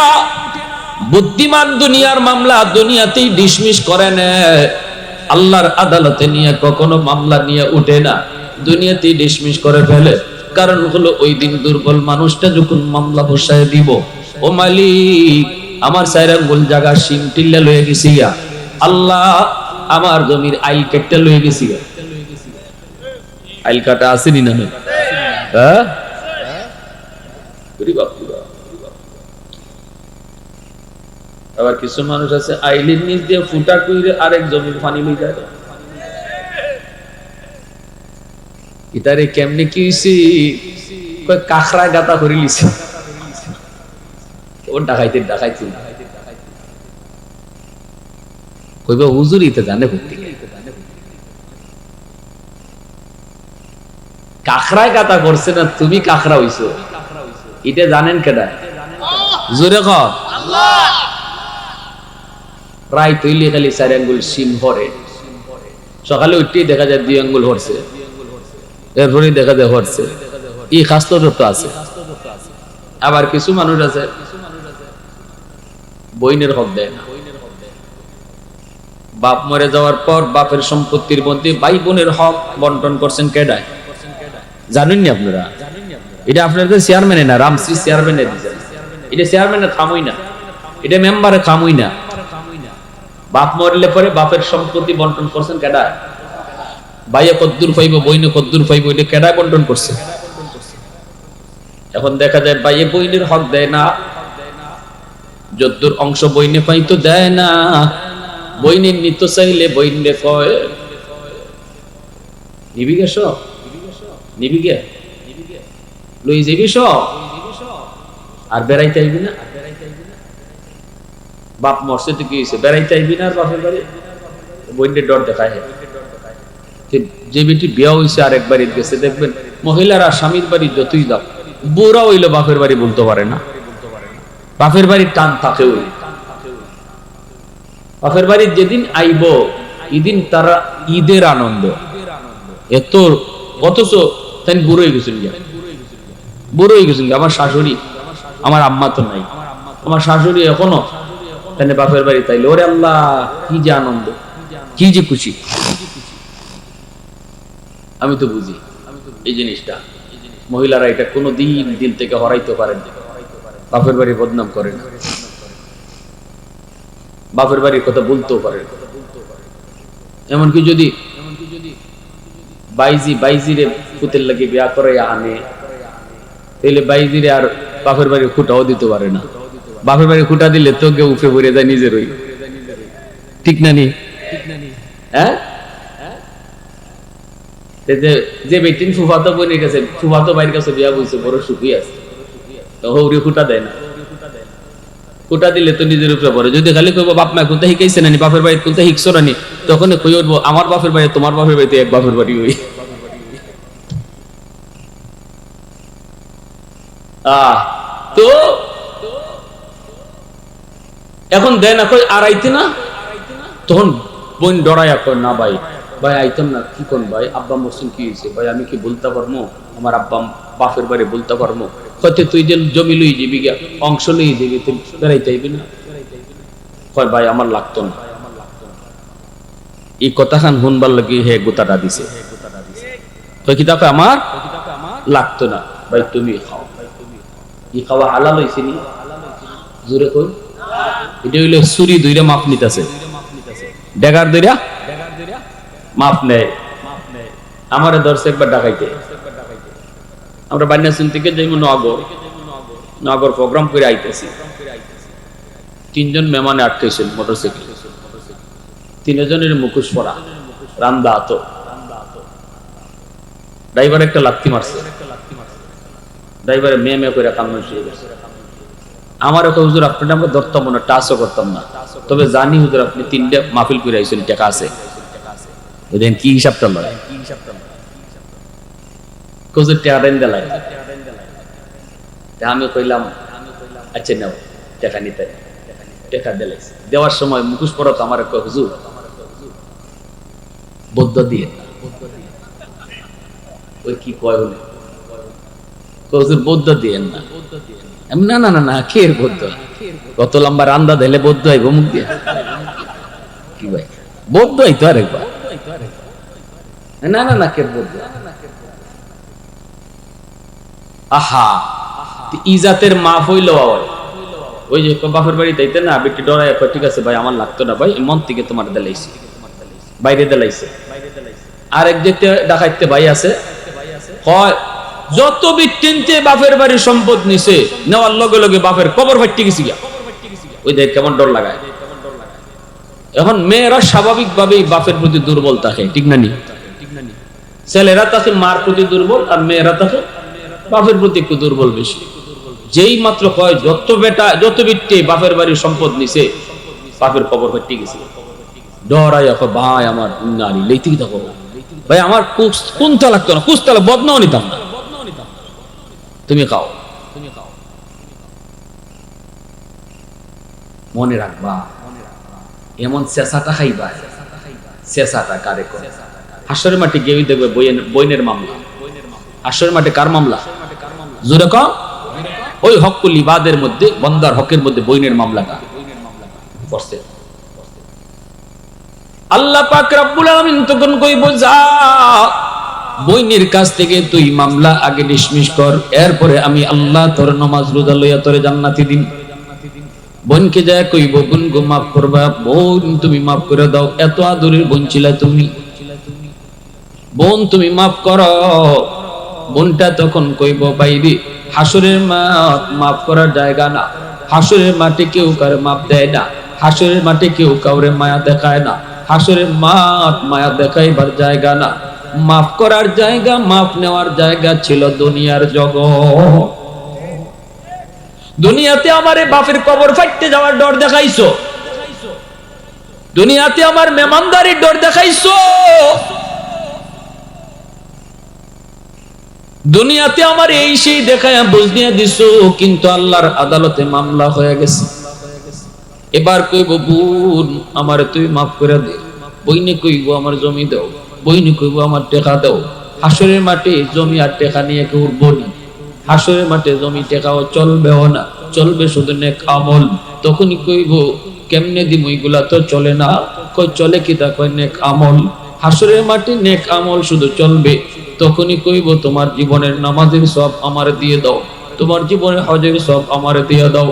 বুদ্ধিমান দুনিয়ার মামলা দুনিয়াতেই ডিসমিস করে নেয়, আল্লাহর আদালতে নিয়ে কখনো মামলা নিয়ে উঠে না, দুনিয়াতেই ডিসমিস করে ফেলে। কারণ হলো ওই দিন দুর্বল মানুষটা যখন মামলা বসায় দিব, ও মালিক আমার 4 আঙ্গুল জায়গা শিং টিল্লা লয়ে গেছি, আল্লাহ আমার জমির আইল কেটে লয়ে গেছি। আইল কাটা আসেনি না? হ্যাঁ, আবার কিছু মানুষ আছে আইলের নিচ দিয়ে ফুটা কইরে আরেক জমির পানি লই যায়। ইতারে কেমনে কি হইছে? কয় কাখরা গাতা করে লিছে। ও ডাকাইতে কইবা হুজুরই তো জানে ভক্তি। কাখরায় গাতা করছে না, তুমি কাখরা হইছো, এটা জানেন কেডা? জোরে ক আল্লাহ। রাই তৈলি খালি 4 আঙ্গুল শিম হরে, সকালে উঠতেই দেখা যায় 2 আঙ্গুল হরছে, এরপরে দেখা যায় হরছে। এই খাসলত আছে। আবার কিছু মানুষ আছে বইনের হক দেয় না। বাপ মরে যাওয়ার পর বাপের সম্পত্তির মধ্যে ভাই বোনের হক বন্টন করছেন কেডায় জানেন নি আপনারা? এটা আপনাদের চেয়ারম্যানে না, রামশ্রী চেয়ারম্যানে দিয়েছেন। এটা চেয়ারম্যানের কামই না, এটা মেম্বারের কামই না। বাপ মরলে পরে বাপের সম্পত্তি বন্টন করছেন কেডায়? ভাইয়ে কদ্দুর পাইব, বইনে কদ্দুর পাইব, এটা কেডায় বন্টন করছে? এখন দেখা যায় ভাইয়ে বইনের হক দেয় না, যদ্দুর অংশ বইনে পাইতো দেয় না। বইনের নিত চাইলে বইনে কয় নিবি গে সব, নিবি গে লই যাবি সব, আর বেড়াইতে আইবি না। বাপ মরছে তো কি হয়েছে, বেড়াইতে আইবি না আর বাপের বাড়ি? বইনের ডর দেখায়। যে বেটি বিয়া হয়েছে আর একবার গেছে, দেখবেন মহিলারা স্বামীর বাড়ি যতই যাও, বুড়া হইলো বাপের বাড়ি বলতে পারে না। বাপের বাড়ির টান থাকে। ওই বাপের বাড়ির যেদিন আইব, এদিন তারা ঈদের আনন্দ এত, অথচ তাই বুড়ো হয়ে গেছিল, বুড়ো হয়ে গেছিল। আমার শাশুড়ি, আমার আম্মা তো নাই, আমার শাশুড়ি এখনো তাই বাপের বাড়ি তাইলে, ওরে আল্লাহ কি যে আনন্দ, কি যে খুশি। আমি তো বুঝি এই জিনিসটা। মহিলারা এটা কোনো দিন দিল থেকে হরাইতে পারেন, বাপের বাড়ি বদনাম করেন, বাপের বাড়ির কথা বলতেও পারেন। এমনকি যদি বাইজিরে পুতের লাগে বিয়া করে আনে, তাহলে বাইজিরে আর বাপের বাড়ির খুঁটাও দিতে পারে না। বাপের বাড়ির খুঁটা দিলে তো কেউ উঠে পড়ে যায় নিজেরই, ঠিক না নি? হ্যাঁ, যে বেটিন ফুফাতো বোনের কাছে, ফুফাতো ভাইয়ের কাছে বিয়া বলছে, বড় সুখী আছে, তো হৌরি খুঁটা দেয় না। খুঁটা দিলে তো নিজের উপরে পড়ে। যদি খালি কইব বাপ মা কোনটা শিখাইছে নানি, বাপের বাড়ি কোনটা শিখছো নানি, তখন কই উঠবো আমার বাপের বাড়ি তোমার বাপের বাড়িতে এক বাপের বাড়ি হই। তো এখন দেয় না, কই আর আইতে না। তখন বোন ডরাইয়া কয় না ভাই, ভাই আইতাম না, কি কোন ভাই, আব্বা মরছেন, কি হয়েছে ভাই, আমি কি বলতে পারবো, আমার আব্বা বাপের বাড়ি বলতে পারবো, হয়তো তুই যে জমি লই যাবি গা, অংশ লই যাবি, তুই বেড়াইতে আইবি না। কয় ভাই আমার লাগতো না। এই কথা খান শুনবার লাগি হে গোতাটা দিছে। কয় কি তাকে আমার লাগতো না, ভাই তুমি খাও। ই খাওয়া হালাল হইছে নি? জোরে কই। এটা হইলো চুরি দুইটা মাপ নিতেছে, ডেগার দুইটা মাপ নেয়। আমারে ধরছে একবার ডাকাইতে, আমরা বান্যাসুন থেকে যাইব নগর প্রোগ্রাম করে আইতেছি। 3 জন মেহমানে আটকেছিল মোটরসাইকেল, 3 জনের মুখোশ পরা, রান্দা আতো। ড্রাইভার একটা লাত্তি মারছে, ড্রাইভারে মেয়ে করে কান্না শুরু করছে। আমার ওকে হুজুর আপনার আমরা ধরতাম না, টাচও করতাম না, তবে জানি হুজুর আপনি 3টা মাহফিল করে আইছেন, টাকা আছে, বুঝলেন কি হিসাবটা লয়। হুজুর টাকা দেন দেলাই, আমি কইলাম আচ্ছা নাও টাকা নিতে। টাকা দিলাইছে, দেওয়ার সময় মুখোশ পরা তো আমার কয় হুজুর বদ্ধ দিয়ে। ওই কি কয় বলে, হুজুর বদ্ধ দিয়েন না। না না না না, কে বদ্ধ, কত লম্বা রান্দা দিলে বদ্ধ হইব মুখ দিয়ে, কি ভাই বদ্ধ হইতো আরেকবার, না না না কে বদ্ধ। আহা ইজাতের মাফ হইল, ওই যে বাপের বাড়ি যাইতে না, বেটি ডরাই ঠিক আছে ভাই আমার লাগতো না ভাই, মন থেকে তোমার দেলাইছি, বাইরে দেলাইছে। আরেক যেতে ডাকাইতে ভাই আছে, হয় যত বিটিনতে বাপের বাড়ির সম্পদ নিছে, নেওয়ার লগে লগে বাপের কবর ফাইটে গেছি গিয়া, ওই দেখ কেমন ডর লাগায়। এখন মেয়েরা স্বাভাবিক ভাবেই বাপের প্রতি দুর্বল থাকে, ঠিক না নি? ছেলেরা তাকে মার প্রতি দুর্বল, আর মেয়েরা তাকে বাপের প্রতি একটু দুর্বল বেশি। যেই মাত্র কয় যত বেটা যত বিটে বাপের বাড়ির সম্পদ নিছে, বাপের কবর ফাইটে গেছি, ডরাই ভাই আমার নারী লেইতে কি থাকো ভাই, আমার কোনটা লাগতো না, কুস্তালা বদনাও নিতাম না, তুমি খাও। মনে রাখবা এমন চেঁচাটা খাইবা, চেঁচাটা কারে করে। হাসরের মাঠে গিয়ে দেখবে বইনের মামলা, হাসরের মাঠে কার মামলা জোরে কম, ওই হকুল ইবাদের মধ্যে, বন্দার হকের মধ্যে বইনের মামলাটা করছে। আল্লাহ পাক রব্বুল আলামিন তখন কইব যা বইনের কাছ থেকে তুই মামলা আগে ডিসমিস কর, এরপরে আমি আল্লাহ তোর নামাজ রোজা লইয়া তোরে জান্নাতি দিন। বোনকে যায় কইব বোন গো মাফ করবা, বোন তুমি মাফ করে দাও, এত আদরের বোন ছিলা তুমি, বোন তুমি মাফ করো। বোনটা তখন কইব বাইরে হাসরের মাঠ মাফ করার জায়গা না, হাসরের মাঠে কেউ কারো মাফ দেয় না, হাসরের মাঠে কেউ কাউরে মায়া দেখায় না, হাসরের মাঠ মায়া দেখাইবার জায়গা না, মাফ করার জায়গা, মাফ নেওয়ার জায়গা ছিল দুনিয়ার জগৎ। দুনিয়াতে আমারে বাপের কবর ফাইটতে যাওয়ার ডর দেখাইছো, দুনিয়াতে আমার মেহমানদারির ডর দেখাইছো, দুনিয়াতে আমার এই সেই দেখায় বুঝিয়ে দিছো, কিন্তু আল্লাহর আদালতে মামলা হয়ে গেছে। এবার কইব বোন আমারে তুই মাফ করে দে, বইনে কইব আমার জমি দাও, বইনে কইব আমার টাকা দাও। হাসরের মাঠে জমি আর টাকা নিয়ে কেউ উঠবো না, হাসরের মাঠে জমি টাকাও চলবেও না, চলবে শুধু নেক আমল। তখনই কইব কেমনে দিম, ওইগুলা তো চলে না। কই চলে কি তা, কই নেক আমল। হাসরের মাঠে নেক আমল শুধু চলবে। তখনই কইব তোমার জীবনের নামাজের সব আমার দিয়ে দাও, তোমার জীবনের হজের সব আমার দিয়ে দাও,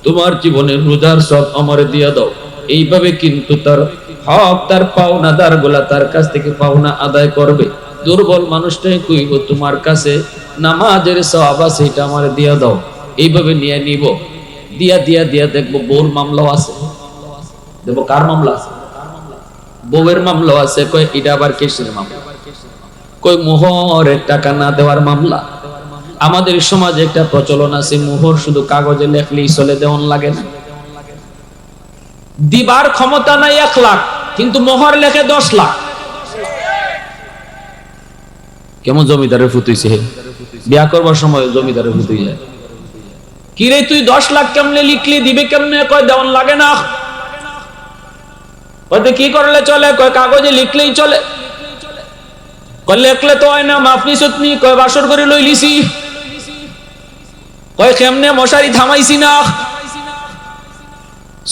তোমার জীবনের রোজার সব আমার দিয়ে দাও। এইভাবে কিন্তু তার হক, তার পাওনাদার গুলা তার কাছ থেকে পাওনা আদায় করবে। দুর্বল মানুষটাই কইব তোমার কাছে নামাজের সব আছে, এটা আমার দিয়ে দাও। এইভাবে নিয়ে নিব, দিয়া দিয়া দিয়া দেখবো বউর মামলাও আছে, দেখবো কার মামলা আছে, বউয়ের মামলাও আছে। কই এটা আবার কেসের মামলা, কই মোহরের টাকা না দেওয়ার মামলা। আমাদের সমাজে একটা প্রচলন আছে, মোহর শুধু কাগজে লেখলেই চলে, দেওয়ান লাগে না। দিবার ক্ষমতা নাই 1 লাখ, কিন্তু মোহর লেখে 10 লাখ। কেমন জমিদারের ফুতুইছে, বিয়া করবার সময় জমিদারে হুতে যায়, কি রে তুই 10 লাখ কেমনে লিখলি, দিবে কেমনে? কয় দেওয়ান লাগে না। কয় কি করলে চলে? কয় কাগজে লিখলেই চলে। কয় লেখলে তো হয় না, মাফনি সতনি। কয় বাসর করে লই লিছি। কয় কেমনে? মশারি থামাইছি না।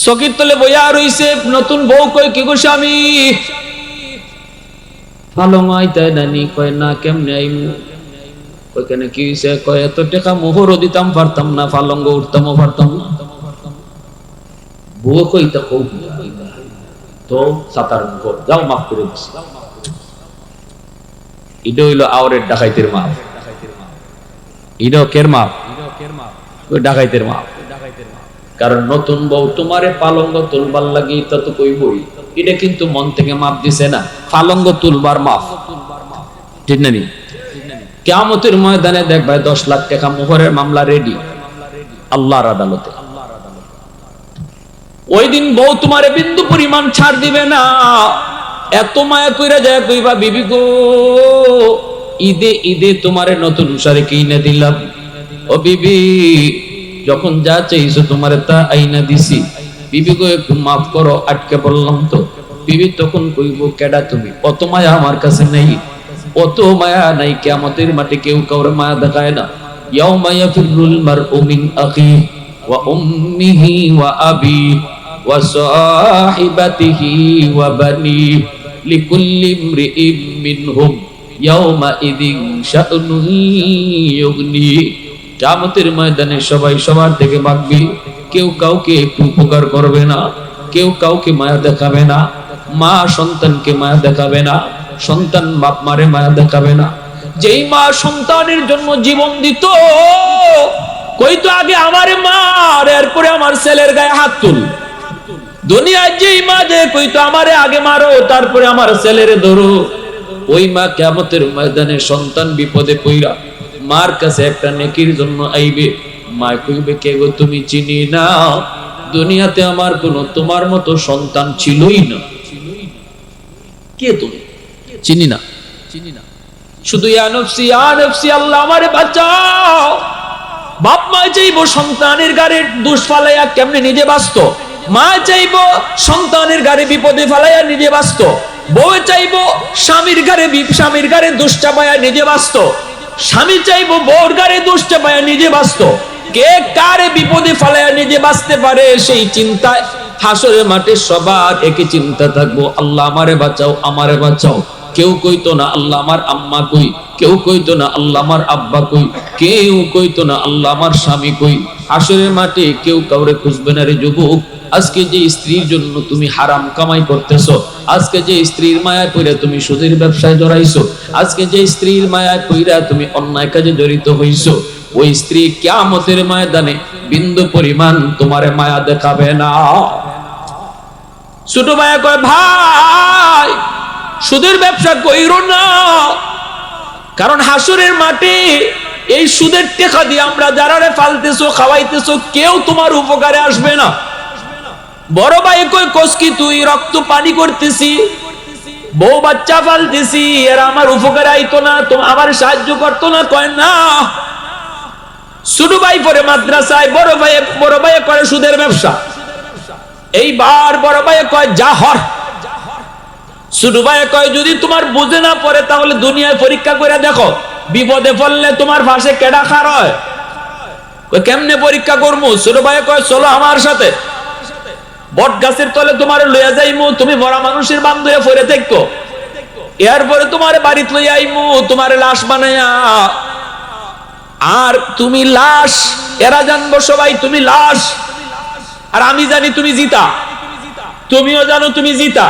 চকির তলে বইয়া রইছে নতুন বউ। কয় কি গো স্বামী? পালং আইতাই নানি। কয় না, কেমনে আইমু? কয় কেন, কি হইছে? কয় এত টাকা মোহরও দিতাম পারতাম না, পালঙ্গ উঠতামও পারতাম না। বউ কইতা কও তো সাতার মুখ যাও, মাফ করে দিছি। এটা হইল আওরের ডাকাইতের মাপ। এটা কের মাপ? ডাকাইতের মাপ। কারণ নতুন বউ তোমারে পালঙ্গ তুলবার লাগি তত কইবই, এটা কিন্তু মন থেকে মাপ দিছে না, পালঙ্গ তুলবার মাপ। ঠিক না? কিয়ামতের ময়দানে দেখবে 10 লাখ টাকা মোহরের মামলা রেডি আল্লাহর আদালতে। ওই দিন বউ তোমারে বিন্দু পরিমাণ ছাড় দিবে না। এত মায়া কইরা যায় কইবা, বিবি গো ঈদে ঈদে তোমারে নতুন শাড়ি কিনে দিলাম। ও বিবি, যখন যা চাইছো তোমারে তা আইনা দিছি। বিবি গো একটু মাফ করো, আটকে পড়লাম তো। বিবি তখন কইব, কেডা তুমি? অত মায়া আমার কাছে নেই, অত মায়া নাই। কিয়ামতের মাঠে কেউ কাউরে মায়া দেখায় না। ইয়াউমা ইয়াফিরুল মারউ মিন আখিহি ওয়া উম্মিহি ওয়া আবিহি ওয়া সাহিবাতিহি ওয়া বানিহি লিকুল্লি ইমরিইম মিনহুম ইয়াউমা ইযিন শা'নুন ইউগনি। কিয়ামতের ময়দানে সবাই সবার থেকে ভাগবে, কেউ কাউকে একটু উপকার করবে না, কেউ কাউকে মায়া দেখাবে না। মা সন্তানকে মায়া দেখাবে না, সন্তান বাপ মারে মায়া দেখাবে না। যেই মা সন্তানের জন্য জীবন দিত, কইতো আগে আমারে মার, এরপরে আমার ছেলের গায়ে হাত তুল। দুনিয়ায় যেই মা যে কইতো আমারে আগে মারো, তারপরে আমার ছেলেরে ধরো, ওই মা কিয়ামতের ময়দানে সন্তান বিপদে পইরা মার কাছে একটা নেকির জন্য আইবে। মা কইবে, কে গো তুমি? চিনি না, দুনিয়াতে আমার কোনো তোমার মতো সন্তান ছিলই না। কে তুমি? চিনি না। শুধু ইয়া নফসি ইয়া নফসি, আল্লাহ আমারে বাঁচাও। বাপ মা চাইবো সন্তানের গাড়ে দোষ ফালাইয়া কেমনে নিজে বাঁচত, মা চাইবো সন্তানের গাড়ে বিপদে ফালাইয়া নিজে বাঁচত, বউ চাইবো স্বামীর গাড়ে দোষ চাপাইয়া নিজে বাঁচত, স্বামী চাইবো বউর গাড়ে দোষ চাপাইয়া নিজে বাঁচত। কে কারে বিপদে ফালাইয়া নিজে বাঁচতে পারে, সেই চিন্তায় হাসরের মাঠে সবার একই চিন্তা থাকবো, আল্লাহ আমারে বাঁচাও, আমারে বাঁচাও। কেউ কইতো না আল্লাহ আমার আম্মা কই, কেউ কইতো না আল্লাহ আমার আব্বা কই, কেউ কইতো না আল্লাহ আমার স্বামী কই। হাসরের মাঠে কেউ কাউরে খুঁজবে না রে যুবক। আজকে যে স্ত্রীর জন্য তুমি হারাম কামাই করতেছো, আজকে যে স্ত্রীর মায়ায় পইরা তুমি সুদের ব্যবসায় জড়াইছো, আজকে যে স্ত্রীর মায়ায় পইরা তুমি অন্যায় কাজে জড়িত হইছো, ওই স্ত্রী কিয়ামতের ময়দানে বিন্দু পরিমাণ তোমারে মায়া দেখাবে না। ছোট ভাই কয়, ভাই সুদের ব্যবসা কইরো না, কারণ হাসরের মাঠে এই সুদের টাকা দিয়ে আমরা যারারে ফালতেছো খাওয়াইতেছো, কেউ তোমার উপকারে আসবে না। বড় ভাই কই, কসকি তুই? রক্ত পানি করতেছি, বউ বাচ্চা ফালতেছি, এরা আমার উপকারে আইতো না, আমার সাহায্য করতো না। কয় না। ছোট ভাই পরে মাদ্রাসায়, বড় ভাই করে সুদের ব্যবসা। এইবার বড় ভাই কয়, যা হর। ছোট ভাই কয়, যদি তোমার বুঝে না পড়ে তাহলে দুনিয়ায় পরীক্ষা করে দেখো, বিপদে পড়লে তোমার পাশে কেডা খার হয়? কেমনে পরীক্ষা করবো? ছোট ভাই কয়, চলো আমার সাথে, বট গাছের তলে তোমার লইয়া যাইমু, তুমি মরা মানুষের বাম ধরে পড়ে থাকো, এরপরে তোমার বাড়িতে লইয়া আইমু, তোমার লাশ বানাইয়া। আর তুমি লাশ, এরা জানবো সবাই তুমি লাশ, আর আমি জানি তুমি জিতা, তুমিও জানো তুমি জিতা।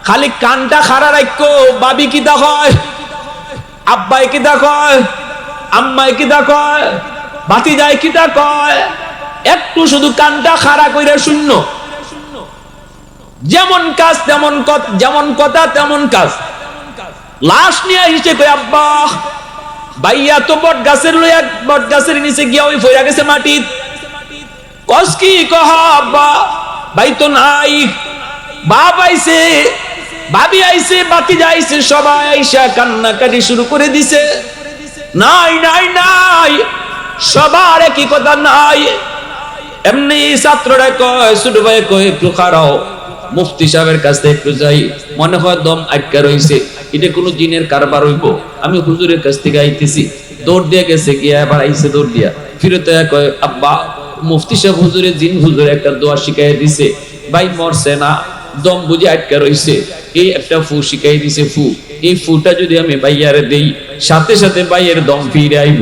খালি কানটা খাড়া রাখো, বাবি কি দেখয়, আব্বাই কি দেখয়, আম্মাই কি দেখয়, ভাতিজাই কি দেখয়, একটু শুধু কানটা খাড়া কইরা শূন্য। যেমন কাজ তেমন কথা, যেমন কথা তেমন কাজ। লাশ নিয়ে এসে কই, আব্বা ভাইয়া তো বট গাছের নিচে গিয়া ওই ফইরা গেছে মাটিত। কস কি? কহ আব্বা ভাই তো নাই, বাপ আইছে, ভাবি আইছে, বাতিজা আইছে, সবাই আইসা কান্নাকাটি শুরু করে দিছে। নাই নাই নাই, সবার একই কথা নাই। এমনি ছাত্ররা কয়, ছোট ভাই কয় একটু খারাও, মুফতি সাহেবের কাছে একটু যাই, মনে হয় দম আটকা রইছে, এটা কোনো জিনের কারবার হইব। আমি হুজুরের কাছ থেকে আইতেছি, দৌড় দিয়ে গেছে, গিয়া আবার আইসে দৌড় দিয়া ফিরতে কয়, আব্বা মুফতি সাহেব হুজুরে জিন হুজুরে একটা দোয়া শিখাই দিছে, ভাই মরছে না, দম বুঝে আটকা রইছে, এই একটা ফু শিখাই দিছে, ফু, এই ফুটা যদি আমি বাইয়ারে দেই, সাথে সাথে বাইয়ের দম ফিরে আইব।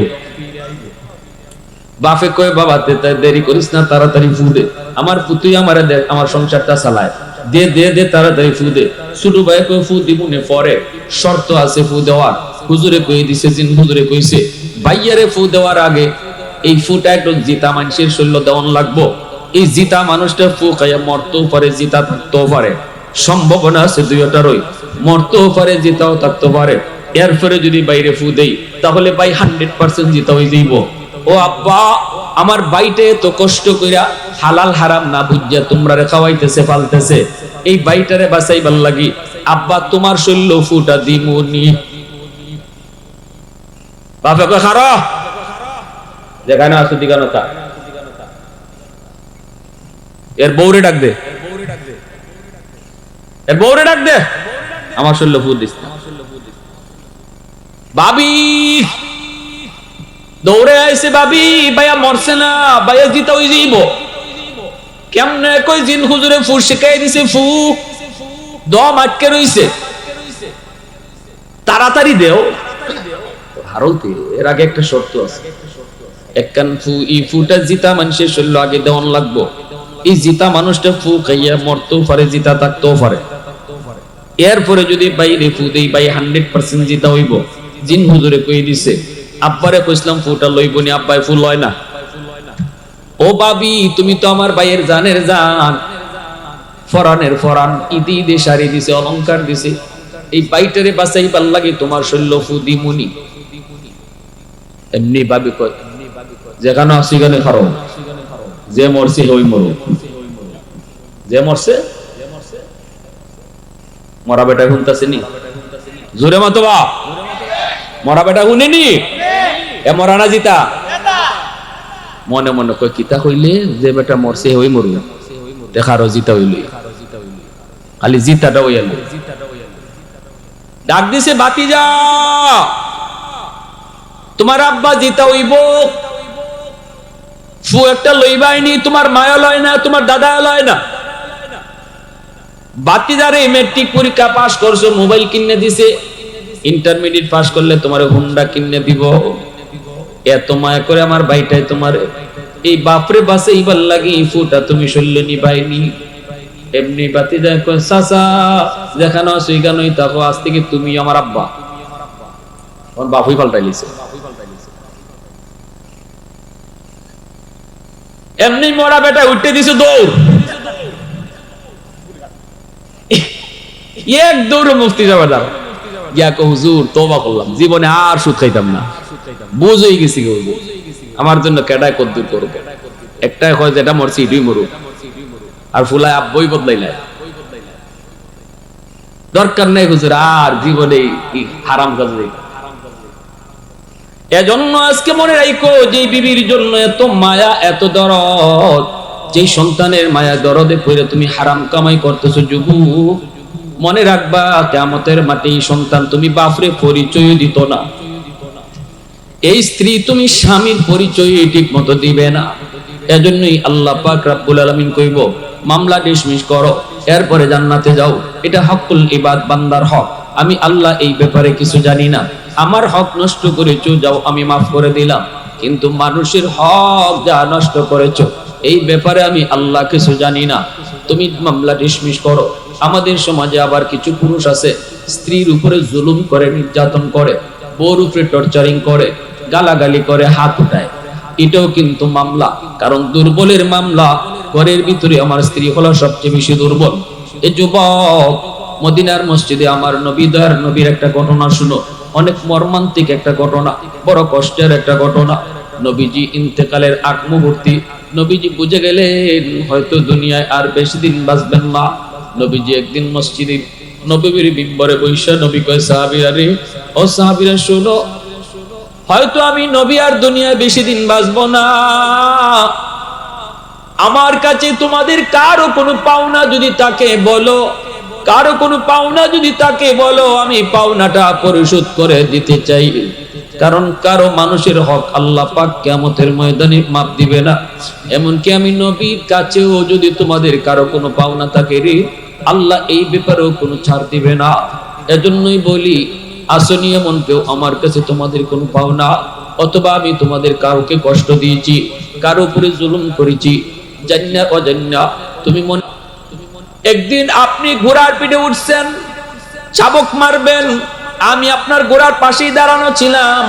বাপে কয়, বাবা দেরি করিস না, তাড়াতাড়ি ফু দে, আমার পুতুই আমার আমার সংসারটা চালায়, দে দে দে তাড়াতাড়ি ফু দে। ছোট ভাই কয়, ফু দিবনে পরে, শর্ত আছে ফু দেওয়ার। হুজুরে কই দিছে, জিন হুজুরে কইছে বাইয়ারে ফু দেওয়ার আগে এই ফুটা একটু জিতা মানুষের শরীর দেওয়ান লাগবো। এই জিতা মানুষটা ফু খাইয়া মরতেও পারে, জিতা থাকতেও পারে, সম্ভাবনা আছে দুইটারই, মরতেও পারে, জিতাও থাকতে পারে। এরপরে যদি বাইরে ফু দেই তাহলে ভাই 100% জিতা হয়ে যাইব। ও আব্বা, আমার বাইটে তো কষ্ট কইরা হালাল হারাম না বুঝিয়া তোমরা রে খাওয়াইতেছে পালতেছে, এই বাইটারে বাঁচাইবার লাগি আব্বা তোমার শরীর ফুটা দিমুনি। বাপে কয়, খারা যেখানে আসো দিগানো তা, এর বউরে ডাক দে, এর বউরে ডাক দে, আমার শরীর ফু দিস না। ভাবি দৌড়ে আইছে, ভাবি ভাইয়া মরছে না, ভাইয়া জিতা হই যাইব। কেমনে কই, জিন হুজুরে ফু শিখাই দিছে, ফু দম আটকে রইছে, তাড়াতাড়ি দেও। হারলতে এর আগে একটা শর্ত আছে, একখান ফু, এই ফুটা জিতা মানুষের শরীর আগে দেওয়ান লাগবো। এই জিতা মানুষটা ফু খাইয়া মরতেও পারে, জিতা থাকতেও পারে। এরপরে যদি বাইরে ফু দেই, ভাই 100% জিতা হইব। জিন হুজুরে কই দিছে, আব্বারে কইছিলাম ফুটা লইব নি, আব্বাই ফুল লয় না। ও বাবি, তুমি তো আমার ভাইয়ের জানের জান, ফরানের ফরান, ঈদে ঈদে শাড়ি দিছে, অলংকার দিছে, এই বাইটারে বাঁচাইবার লাগে তোমার শরীর ফু দিমুনি। এমনি ভাবি কয়, যেখানে আসি গানে খারো, যে মরছে হই মরু, যে মরছে মরা বেটা শুনতাছে নি, জোরে মাতবা মরা বেটা শুনেনি, এ মরা না জিতা। মনে মনে কয়, কিতা কইলে, যে বেটা মরছে হই মরু, দেখারো জিতা হইল, খালি জিতাটা হইল। ডাক দিছে, বাতি যা, তোমার আব্বা জিতা হইব, ফু একটা লইবাইনি, তোমার মায়া লয় না, তোমার দাদা লয় না। বাতিদারে মেট্রিক পরীক্ষা পাস করছো, মোবাইল কিনে দিছে, ইন্টারমিডিয়েট পাস করলে তোমার হুন্ডা কিনে দিব, এত মায়া করে আমার ভাইটাই তোমার এই বাপরে বাসে এইবার লাগে, এই ফুটা তুমি শরীরে নিবাইনি। এমনি বাতিদা কয়, চাচা যেখানে আছো এখানেই থাকো, আজ থেকে তুমি আমার আব্বা। আমার বাপুই পাল্টাইলিছে। এমনি মরা বেটা উঠতে দিছে দৌড়, এক দৌড়ে মুফতি যাবে দাও, গিয়া কো, হুজুর তওবা করলাম, জীবনে আর সুদ খাইতাম না, বুঝ হয়ে গেছি হুজুর, আমার জন্য কেডায় কদ্দুর করবে, একটাই হয় যেটা মরছি এটাই মরুক, আর ফুলায় আব্বই বদলাইলাই, দরকার নেই হুজুর আর জীবনে হারাম কাজ নেই। এজন্য আজকে মনে রাখো, যে বিবির জন্য এত মায়া এত দরদ, যে সন্তানের মায়া দরদে পড়ে তুমি হারাম কামাই করতেছো, যুবক মনে রাখবা, কিয়ামতের মাঠে এই সন্তান তুমি বাপরে পরিচয় দিত না, এই স্ত্রী তুমি স্বামীর পরিচয় ঠিক মতো দিবে না। এজন্যই আল্লাহ পাক রব্বুল আলামিন কইব, মামলা ডিসমিস করো, এরপরে জান্নাতে যাও, এটা হকুল ইবাদ, বান্দার হক। আমি আল্লাহ এই ব্যাপারে কিছু জানি না, আমার হক নষ্ট করেছো, যাও আমি মাফ করে দিলাম, কিন্তু মানুষের হক যা নষ্ট করেছো এই ব্যাপারে আমি আল্লাহ কিছু জানি না, তুমি মামলা ডিসমিস করো। আমাদের সমাজে আবার কিছু পুরুষ আছে, স্ত্রীর উপরে জুলুম করে, নির্যাতন করে, বউর উপরে টর্চারিং করে, গালাগালি করে, হাত উঠায়, এটাও কিন্তু মামলা। কারণ দুর্বলের মামলা, ঘরের ভিতরে আমার স্ত্রী হলো সবচেয়ে বেশি দুর্বল। এই যুবক, মদিনার মসজিদে আমার নবী দয়ার নবীর একটা ঘটনা শুনো, অনেক মর্মান্তিক একটা ঘটনা, বড় কষ্টের একটা ঘটনা। নবীজি ইন্তেকালের আগ মুহূর্তে নবীজি বুঝে গেলেন হয়তো দুনিয়ায় আর বেশি দিন বাঁচবেন না। নবীজি একদিন মসজিদে নববীর মিম্বরে বৈশা নবী কয়, সাহাবীরা রে, ও সাহাবীরা শুনো, হয়তো আমি নবী আর দুনিয়ায় বেশি দিন বাঁচবো না। আমার কাছে তোমাদের কারো কোনো পাওনা যদি তাকে বলো, কারো কোনো পাওনা যদি তাকে বলো, আমি পাওনাটা পরিশোধ করে দিতে চাই। কারণ কারো মানুষের হক আল্লাহ পাক কিয়ামতের ময়দানে মাপ দিবে না। এমনকি আমি নবীর কাছেও যদি তোমাদের কারো কোনো পাওনা থাকে রে, আল্লাহ এই ব্যাপারেও কোনো ছাড় দিবে না। এজন্যই বলি, আসনি এমন কেউ আমার কাছে তোমাদের কোনো পাওনা, অথবা আমি তোমাদের কাউকে কষ্ট দিয়েছি, কারো উপরে জুলুম করেছি, জান্না অজান্না, তুমি মনে একদিন আপনি ঘোড়ার পিঠে উঠছেন, চাবুক মারবেন, আমি আপনার ঘোড়ার পাশেই দাঁড়ানো ছিলাম,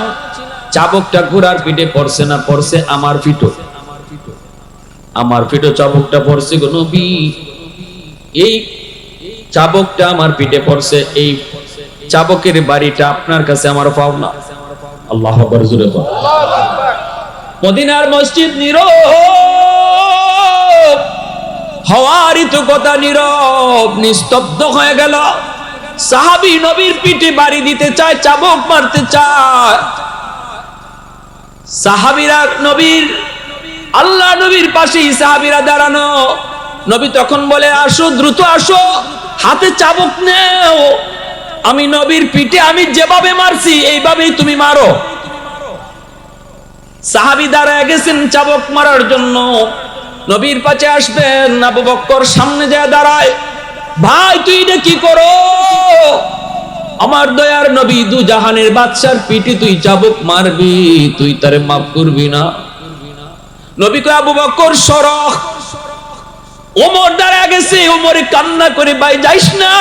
চাবুকটা ঘোড়ার পিঠে পড়ছে না পড়ছে আমার পিঠো, আমার পিঠো চাবুকটা পড়ছে গো নবী, এই চাবুকটা আমার পিঠে পড়ছে, এই চাবুকের বাড়িটা আপনার কাছে আমার পাওনা। আল্লাহু আকবার, জোরে বল। মদিনার মসজিদ নীরব, হওয়ারই তো কথা নীরব, নিস্তব্ধ হয়ে গেল। সাহাবী নবীর পিঠে বাড়ি দিতে চায়, চাবুক মারতে চায়। সাহাবীরা নবীর, আল্লাহ নবীর পাশেই সাহাবীরা দাঁড়ানো। নবী তখন বলে, আসো, দ্রুত আসো, হাতে চাবুক নেও, আমি নবীর পিঠে আমি যেভাবে মারছি এইভাবেই তুমি মারো। সাহাবী দাঁড়ায় গেছেন চাবুক মারার জন্য। নবীর পাশে আসবেন, আবু বকর সামনে যায় দাঁড়ায়, ভাই তুই এটা কি করো? আমার দয়ার নবী দু জাহানের বাদশার পিঠে তুই চাবুক মারবি, তুই তারে মাফ করবি না? নবী কয়, আবু বকর সরহ। ওমর দাঁড়ায় গেছে, ওমরে কান্না করে, ভাই যাইস না,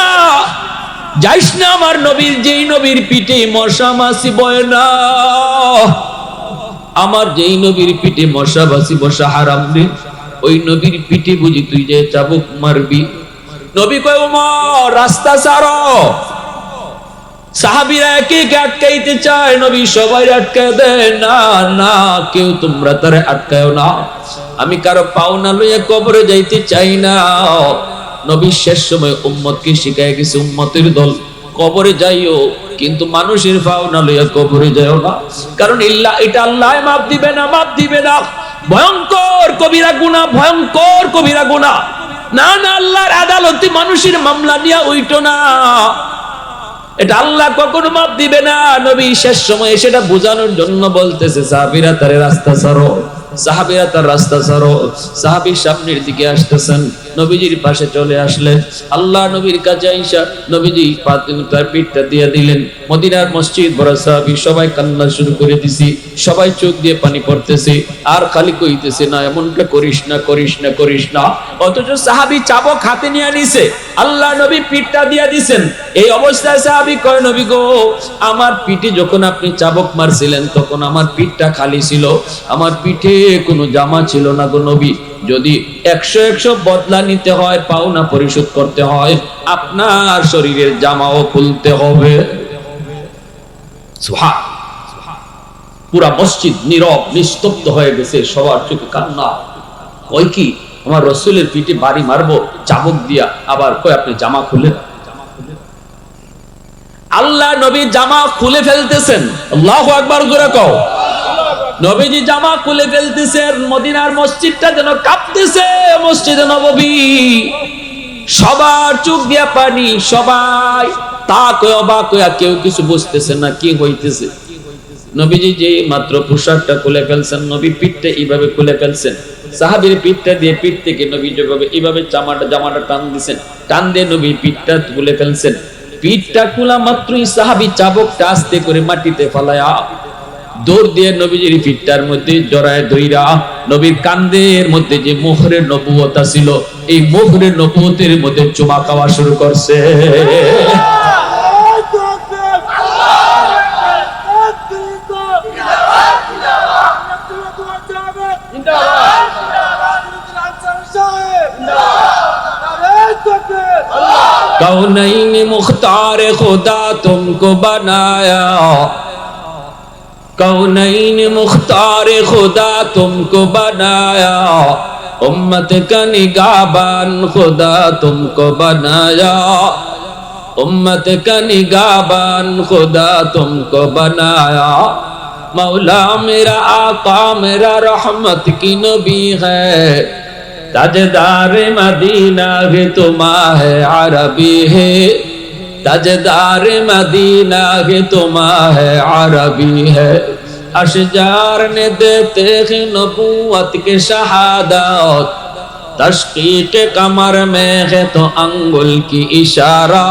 যাইস না, আমার নবীর, যেই নবীর পিঠে মশা মাছি বয় না, আমার যেই নবীর পিঠে মশা মাছি বসা হারাম রে, ওই নবীর পিঠে বুঝি তুই যে চাবুক মারবি? নবী কয়, ওমর রাস্তা ছাড়ো। সাহাবীরা একে একে আটকাইতে চায়, নবী সবাই আটকায় দেয়, না না, কেউ তোমরা তারে আটকায়ও না, আমি কারো পাওনা লইয়া কবরে যাইতে চাই না। নবী শেষ সময় উম্মতকে শিখায় গেছে, উম্মতের দল কবরে যাইও, কিন্তু মানুষের পাওনা লইয়া কবরে যাইও না, কারণ এটা আল্লাহ মাফ দিবে না, মাফ দিবে না। ভয়ঙ্কর কবিরা গুনাহ, ভয়ঙ্কর কবিরা গুনাহ। না না, আল্লাহর আদালতে মানুষের মামলা নিয়ে উইটো না, এটা আল্লাহ কখনো মাফ দিবে না। নবী শেষ সময়ে সেটা বোঝানোর জন্য বলতেছে, সাহাবীরা তারে রাস্তা ছাড়ো, সাহাবীরা তার রাস্তা ছাড়ো। সাহাবী সামনের দিকে আসতেছেন, নবীজির পাশে চলে আসলেন। আল্লাহ নবীর কাছে আইসা নবীজি তার পিঠটা দিয়ে দিলেন। মদিনার মসজিদ বড় সাহাবী সবাই কান্না শুরু করে দিছি, সবাই চোখ দিয়ে পানি পড়তেছে, আর খালি কইতেছে, না এমনটা করিস না, করিস না, করিস না। অথচ সাহাবী চাবুক হাতে নিয়ে নিছে, আল্লাহ নবী পিঠটা দিয়ে দিছেন। এই অবস্থায় সাহাবী কয়, নবী গো, আমার পিঠে যখন আপনি চাবুক মারছিলেন তখন আমার পিঠটা খালি ছিল, আমার পিঠে কোনো জামা ছিল না গো নবী। যদি 100 বদলা নিতে হয়, পাওনা পরিশোধ করতে হয়, আপনার শরীরের জামাও খুলতে হবে। সুবহানাল্লাহ। পুরা মসজিদ নীরব, নিস্তব্ধ হয়ে গেছে, সবার চোখে কান্না। কই কি, আমার রাসূলের পিঠে বাড়ি মারবো চাবুক দিয়া, আবার কই আপনি জামা খুলেন। আল্লাহ নবী জামা খুলে ফেলতেছেন, আল্লাহু আকবার, জোরে কও। নবীজি জামা খুলে ফেলতেছেন, মদিনার মসজিদটা যেন কাঁপতেছে, মসজিদে নববী। সবার চোখ দিয়া পানি, সবাই তাক হয়ে অবাক হয়ে, কেউ কিছু বুঝতেছে না কি হইতেছে। নবীজি যে মাত্র পোশাকটা খুলে ফেলছেন, নবী পিঠটা এইভাবে খুলে ফেলছেন, সাহাবীর পিঠটা দিয়ে পিঠ থেকে নবী যেভাবে এইভাবে জামাটা টান দিছেন, টান দিয়ে নবী পিঠটা খুলে ফেলছেন। পিঠটা খোলা মাত্রই সাহাবী চাবুকটা আস্তে করে মাটিতে ফালায়া দৌড় দিয়ে নবীজির পিঠটার মধ্যে জড়ায় ধইরা নবীর কান্দের মধ্যে যে মোহরে নবুয়ত ছিল, এই মোহরে নবুয়তের মধ্যে চুমা খাওয়া শুরু করছে। कौनैन मुख्तार खुदा तुमको बनाया, कौनैन मुख्तार खुदा तुमको बनाया, उम्मत का निगाहबान खुदा तुमको बनाया, उम्मत का निगाहबान खुदा तुमको बनाया। मौला मेरा आका मेरा रहमत की नबी है ताजदार मदीना है तो माह अरबी है ताजदार मदीना है तो माह अरबी है अशजार ने देते हैं नबूवत के शहादत तशकीक कमर में है तो अंगुल की इशारा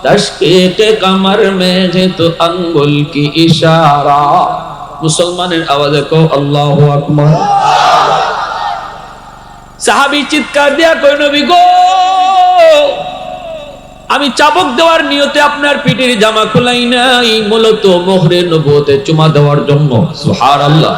तशकीक कमर में है तो अंगुल की इशारा मुसलमानेर आवाज़े को अल्लाहु अकबर साहाबी चिৎকার দিয়া কই নবী গো আমি চাবুক দেওয়ার নিয়তে আপনার পিঠের জামা খুলাই নাই মূলত মোহরে নবুয়তে চুমা দেওয়ার জন্য সুবহানাল্লাহ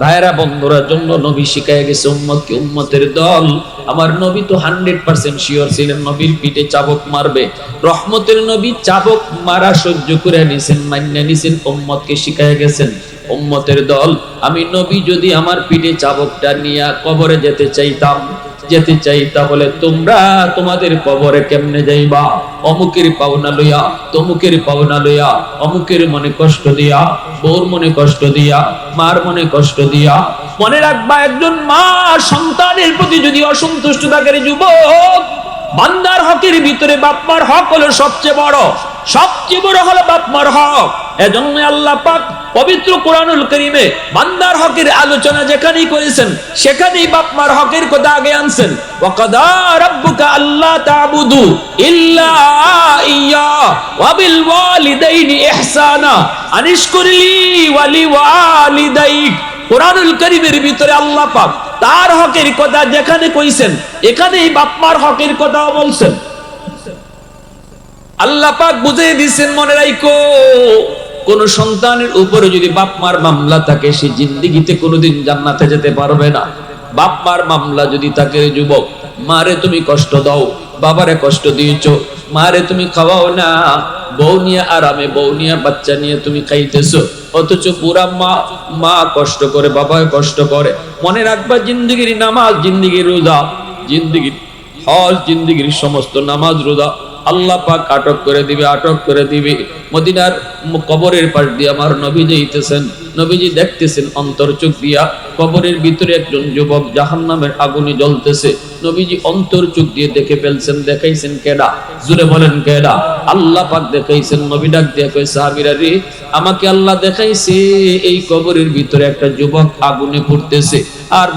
ভাইরা বন্ধুরার জন্য নবী শিখায় গেছে উম্মতকে উম্মতের দল আমার নবী তো 100% শিওর ছিলেন নবীর পিঠে চাবুক মারবে রহমতের নবী চাবুক মারা সহ্য করে নিছেন মান্য নিছেন উম্মতকে শিখায় গেছেন উম্মতের দল আমি নবী যদি আমার পিঠে চাবুকটা নিয়ে কবরে যেতে চাই তাহলে তোমরা তোমাদের কবরে কেমনে যাইবা অমুকের পাওনা লইয়া তমুকের পাওনা লইয়া অমুকের মনে কষ্ট দিয়া বউর মনে কষ্ট দিয়া মার মনে কষ্ট দিয়া মনে রাখবা একজন মা সন্তানের প্রতি যদি অসন্তুষ্ট থাকে যুবক বান্দার হকের ভিতরে বাপ মার হক হলো সবচেয়ে বড় হলো বাপ মার হক এজন্য আল্লাহ পাক পবিত্র কোরআনুল কারীমে বান্দার হকের আলোচনা যেখানেই করেছেন সেখানেই বাপ মার হকের কথা আগে আনছেন ওয়াকাদা রাব্বুকা আল্লা তা'বুদু ইল্লা ইয়্যা ওয়া বিল ওয়ালিদাইনি ইহসানা আনিশকুরলি ওয়া লিওয়ালিদাইক কোরআনুল কারীমের ভিতরে আল্লাহ পাক তার হকের কথা যেখানে কইছেন এখানেই বাপ মার হকের কথাও বলছেন আল্লাহ পাক বুঝিয়ে দিয়েছেন মনে রাখো কোন সন্তানের উপরে যদি বাপ মার মামলা থাকে সে জিন্দেগিতে কোনোদিন জান্নাতে যেতে পারবে না বাপ মার মামলা যদি থাকে যুবক মারে তুমি কষ্ট দাও বাবারে কষ্ট দিয়েছো মারে তুমি খাওয়াও না বউ নিয়ে আরামে বউ নিয়ে বাচ্চা নিয়ে তুমি খাইতেছো অথচ পুরা মা কষ্ট করে বাবা কষ্ট করে মনে রাখবা জিন্দেগির নামাজ জিন্দেগির রোজা জিন্দেগির হজ জিন্দেগির সমস্ত নামাজ রোজা আল্লাহ পাক আটক করে দিবে মদিনার কবরের পাশ দিয়ে আমার নবী যাইতেছেন নবীজি দেখতেছেন অন্তর চোখ দিয়া কবরের ভিতরে একজন যুবক জাহান্নামের আগুনে জ্বলতেছে নবীজি অন্তর চোখ দিয়ে দেখে ফেলছেন দেখাইছেন কেডা জোরে বলেন কেডা আল্লাহ পাক দেখাইছেন নবী ডাক দিয়ে কয় সাহাবীরা রে আমাকে আল্লাহ দেখাইছে এই কবরের ভিতরে একটা যুবক আগুনে পুড়তেছে আর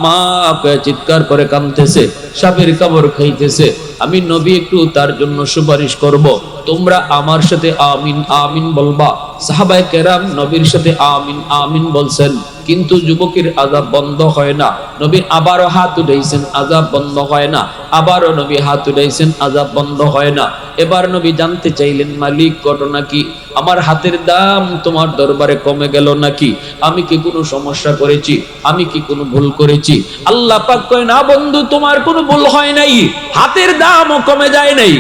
মা কয়ে চিৎকার করে কাঁদতেছে সাপের কামড় খাইতেছে আমি নবী একটু তার জন্য সুপারিশ করব তোমরা আমার সাথে আমিন আমিন বলবা সাহাবায়ে কেরাম নবীর সাথে আমিন আমিন বলছেন কিন্তু যুবকের আযাব বন্ধ হয় না নবী আবারো হাত উঠাইছেন আযাব বন্ধ হয় না আবারো নবী হাত উঠাইছেন আযাব বন্ধ হয় না এবার নবী জানতে চাইলেন মালিক ঘটনা কি আমার হাতের দাম তোমার দরবারে কমে গেল নাকি আমি কি কোনো সমস্যা করেছি আমি কি কোনো ভুল করেছি আল্লাহ পাক কয় না বন্ধু তোমার কোনো ভুল হয় নাই হাতের দামও কমে যায় নাই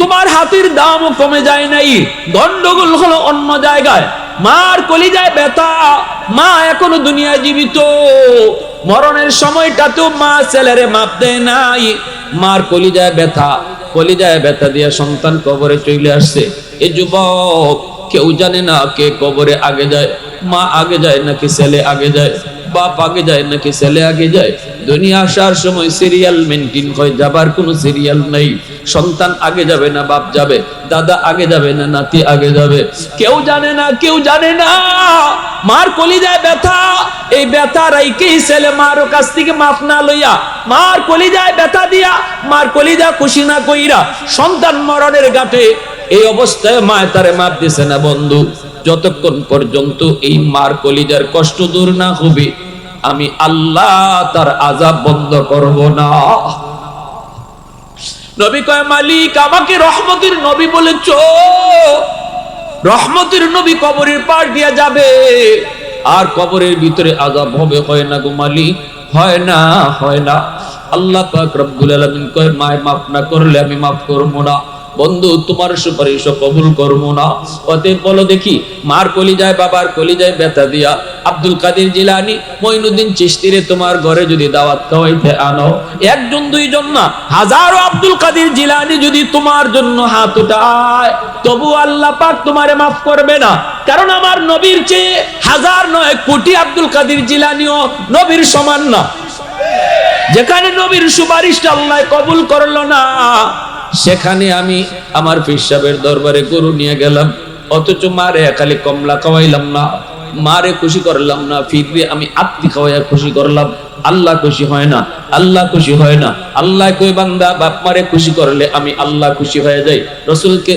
তোমার হাতের দামও কমে যায় নাই গন্ডগোল হলো অন্য জায়গায় মার কলিজায় ব্যথা মা এখনো দুনিয়ায় জীবিত মরণের সময়টাতেও মা ছেলেরে মাপ দেয় নাই মার কলিজায় ব্যথা দিয়ে সন্তান কবরে চলে আসছে এ যুবক কেউ জানে না কে কবরে আগে যায় মা আগে যায় নাকি ছেলে আগে যায় বাপ আগে যায় নাকি ছেলে আগে যায় দুনিয়া আসার সময় সিরিয়াল মেইনটেইন হয় যাবার কোনো সিরিয়াল নাই সন্তান আগে যাবে না বাপ যাবে দাদা আগে যাবে না নাতি আগে যাবে কেউ জানে না মার কলিজায় ব্যথা এই ব্যথা রাইকেই ছেলে মার কাছ থেকে মাপ না লইয়া মার কলিজায় ব্যথা দিয়া মার কলিজা খুশি না কইরা সন্তান মরণের ঘাটে এই অবস্থায় মা তারে মাপ দিছে না বন্ধু যতক্ষণ পর্যন্ত এই মার কলিজার কষ্ট দূর না হবে আমি আল্লাহ তার আযাব বন্ধ করব না নবী কয় মালিক আমাকে রহমতের নবী বলেছো রহমতের নবী কবরের পার দিয়া যাবে আর কবরের ভিতরে আযাব হবে হয় না গো মালিক হয় না আল্লাহ পাক রব্বুল আলামিন কয় মায় মাফ না করলে আমি মাফ করব না বন্ধু তোমার সুপারিশ কবুল করব না অতএব বলো দেখি মার কলিজায় বাবার কলিজায় ব্যথা দিয়া আব্দুল কাদের জিলানী মঈনুদ্দিন চিশতিরে তোমার ঘরে যদি দাওয়াত খাওয়াইতে আনো একজন দুইজন না হাজারো আব্দুল কাদের জিলানী যদি তোমার জন্য হাত উঠায় তবু আল্লাহ পাক তোমারে মাফ করবে না কারণ আমার নবীর চেয়ে হাজার নয় কোটি আব্দুল কাদের জিলানীও নবীর সমান না। যেখানে নবীর সুপারিশটা আল্লাহ কবুল করলো না, সেখানে আমি আমার পীর সাহেবের দরবারে গরু নিয়ে গেলাম, অথচ মারে খালি কমলা খাওয়াইলাম না, মারে খুশি করলাম না, ফিরবে আমি আত্মি খাওয়াইয়া খুশি করলাম। আল্লাহ খুশি হয় না, আল্লাহ খুশি হয় না। আল্লাহ কই বান্দা বাপ মারে খুশি করলে আমি আল্লাহ খুশি হয়ে যাই।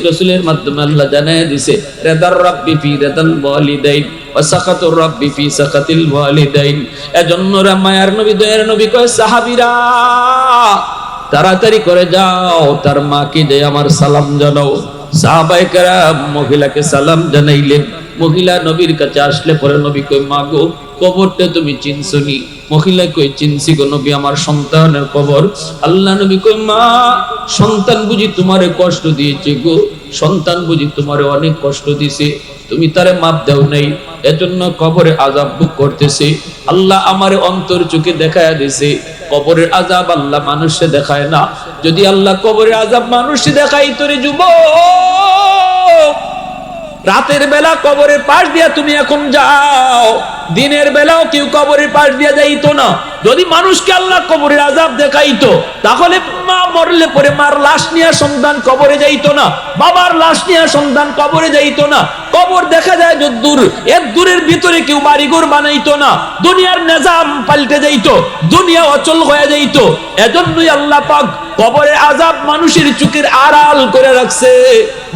রসুলের মাধ্যমে আল্লাহ জানায় দিছে, রেদার রাব্বি ফি রেদাল ওয়ালিদাইন ওয়া সাখাতুর রাব্বি ফি সাখাতিল ওয়ালিদাইন। এজন্য মায়ার নবী দয়ার নবী কয়, সাহাবীরা তাড়াতাড়ি করে যাও, তার মাকে যে আমার সালাম জানাও। সাহাবায়ে কেরাম মহিলাকে সালাম জানাইলেন। মহিলা নবীর কাছে আসলে পরে নবী কই, মা গো, কবরটা তুমি চিনছনি? মহিলা কই, চিনছি গো নবী, আমার সন্তানের কবর। আল্লাহ নবী কই, মা, সন্তান বুঝি তোমারে কষ্ট দিয়েছে গো, সন্তান বুঝি তোমারে অনেক কষ্ট দিছে, তুমি তারে মাপ দাও নাই, এজন্য কবরে আযাব ভোগ করতেছে। আল্লাহ আমারে অন্তর চোখে দেখায়া দিছে, কবরের আযাব আল্লাহ মানুষে দেখায় না। যদি আল্লাহ কবরের আযাব মানুষে দেখাইতো রে যুবক, রাতের বেলা কবরের পাশ দিয়া তুমি এখন যাও, দিনের বেলাও কেউ কবরের পাশ দিয়া যাইতো না। যদি মানুষকে আল্লাহ কবরের আযাব দেখাইতো, তাহলে মা মরলে পরে মার লাশ নিয়ে সন্তান কবরে যাইতো না, বাবার লাশ নিয়ে সন্তান কবরে যাইতো না। কবর দেখা যায় যে দূর, এর দূরের ভিতরে কেউ বাড়িঘর বানাইতো না, দুনিয়ার নিজাম পাল্টে যাইতো, দুনিয়া অচল হয়ে যাইতো। এজন্যই আল্লাহ পাক কবরের আযাব মানুষের চোখের আড়াল করে রাখছে,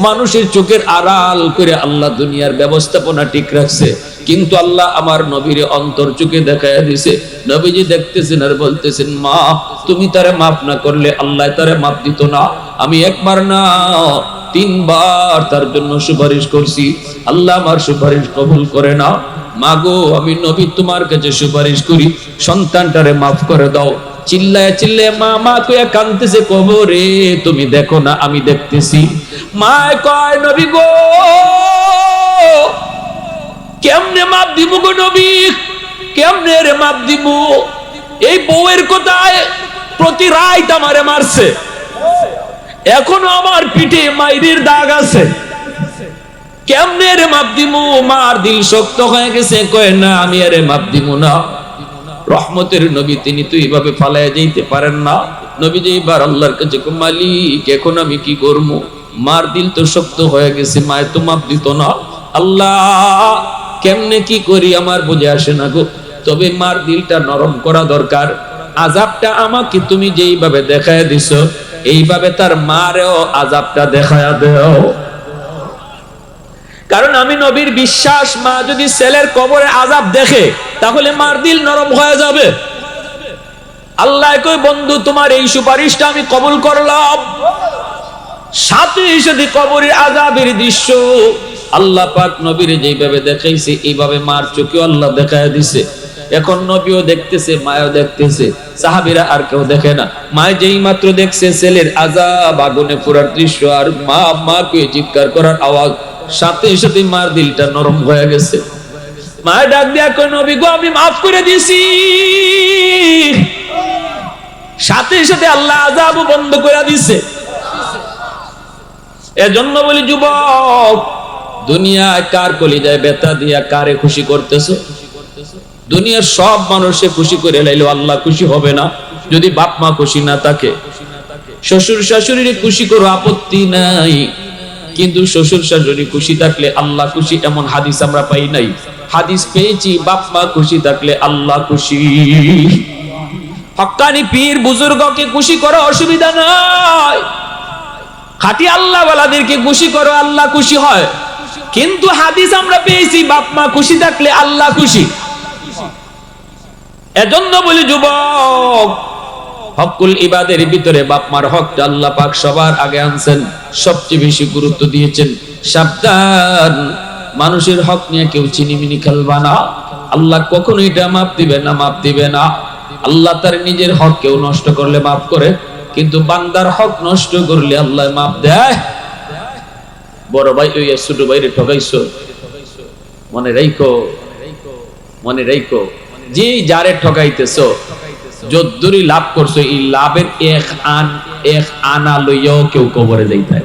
মানুষের চোখের আড়াল করে আল্লাহ দুনিয়ার ব্যবস্থাপনা ঠিক রাখছে। কিন্তু আল্লাহ আমার নবীর অন্তর চোখে দেখায় দিছে। নবীজি দেখতেছেন আর বলতেছেন, মা, তুমি তারে মাফ না করলে আল্লাহ তারে মাফ দিত না। আমি একবার না 3 বার তার জন্য সুপারিশ করছি, আল্লাহ আমার সুপারিশ কবুল করে না। মা গো, আমি নবী তোমার কাছে সুপারিশ করি, সন্তানটারে মাফ করে দাও। চিল্লায় চিল্লায় মা মা কইয়া কাঁদতেছে কবরে, তুমি দেখো না আমি দেখতেছি। মা কয়, নবী গো, কেমনে মাপ দিব গো নবী, কেমনে রে মাপ দিব? এই বউয়ের কথায় প্রতি রাত আমারে মারছে, এখনো আমার পিঠে মাইরের দাগ আছে, কেমনে রে মাপ দিব? মার দিল শক্ত হয়ে গেছে, কয় না আমি আরে মাপ দিব না। রহমতের নবী তিনি তো এইভাবে ফালাইয়া যাইতে পারেন না। নবী যে এবার আল্লাহর কাছে, মালিক এখন আমি কি করবো? মার দিল তো শক্ত হয়ে গেছে, মায়ের তো মাপ দিত না। আল্লাহ কেমনে কি করি আমার বুঝে আসে না গো, তবে মার দিলটা নরম করা দরকার। আযাবটা আমাকে তুমি যেইভাবে দেখায় দিছো, এইভাবে তার মারেও আযাবটা দেখায়া দেও। কারণ আমি নবীর বিশ্বাস, মা যদি ছেলের কবরে আযাব দেখে তাহলে মার দিল নরম হয়ে যাবে। আল্লাহ কই, বন্ধু তোমার এই সুপারিশটা আমি কবুল করলাম। সাথে সাথে কবরের আযাবের দৃশ্য আল্লাহ পাক নবীর যেইভাবে দেখাইছে, এইভাবে মার চোখেও আল্লাহ দেখায় দিছে। এখন নবীও দেখতেছে, মায়ও দেখতেছে, সাহাবীরা আর কেউ দেখে না। মায় যেই মাত্র দেখছে ছেলের আযাব, আগুনে পুরার দৃশ্য, আর মা মা কে চিৎকার করার আওয়াজ, সাথে সাথে মার দিলটা নরম হয়ে গেছে। মায় ডাক দিয়া কই, নবী গো, আমি মাফ করে দিছি। সাথে সাথে আল্লাহ আযাব বন্ধ করে দিছে। এজন্য বলি যুবক, দুনিয়ায় কার কলিজায় ব্যথা দিয়া কারে খুশি করতেছো? দুনিয়ার সব মানুষে খুশি করে লাইলো আল্লাহ খুশি হবে না। যদি বাপ মা খুশি না থাকে, শ্বশুর শাশুড়ির খুশি করো, আপত্তি নাই, কিন্তু শ্বশুর শাশুড়ি খুশি থাকলে আল্লাহ খুশি, এমন হাদিস আমরা পাই নাই। হাদিস পেয়েছি, বাপ মা খুশি থাকলে আল্লাহ খুশি। হক্কানি পীর বুজুর্গকে খুশি করো, অসুবিধা নাই। খাঁটি আল্লাহ ওয়ালাদেরকে খুশি করো, আল্লাহ খুশি হয়। কিন্তু হাদিস আমরা পেয়েছি, বাপ মা খুশি থাকলে আল্লাহ খুশি। এজন্য বলি যুবক, হকুল ইবাদের ভিতরে বাপ মার হকটা আল্লাহ পাক সবার আগে আনছেন, সবচেয়ে বেশি গুরুত্ব দিয়েছেন। সাবধান, মানুষের হক নিয়ে কেউ চিনিমিনি খেলবা না। আল্লাহ কখনো এটা মাপ দিবে না, মাপ দিবে না। আল্লাহ তার নিজের হক কেউ নষ্ট করলে মাফ করে, কিন্তু বান্দার হক নষ্ট করলে আল্লাহ মাপ দেয়। বড় ভাই ওই ছোট ভাইরে ঠকাইছো, মনে রাখো, মনে রাখো, যে যারে ঠকাইতেছো, যদ্দুরি লাভ করছো, এই লাভের এক আনা লইয়াও কেউ কবরে যাইতে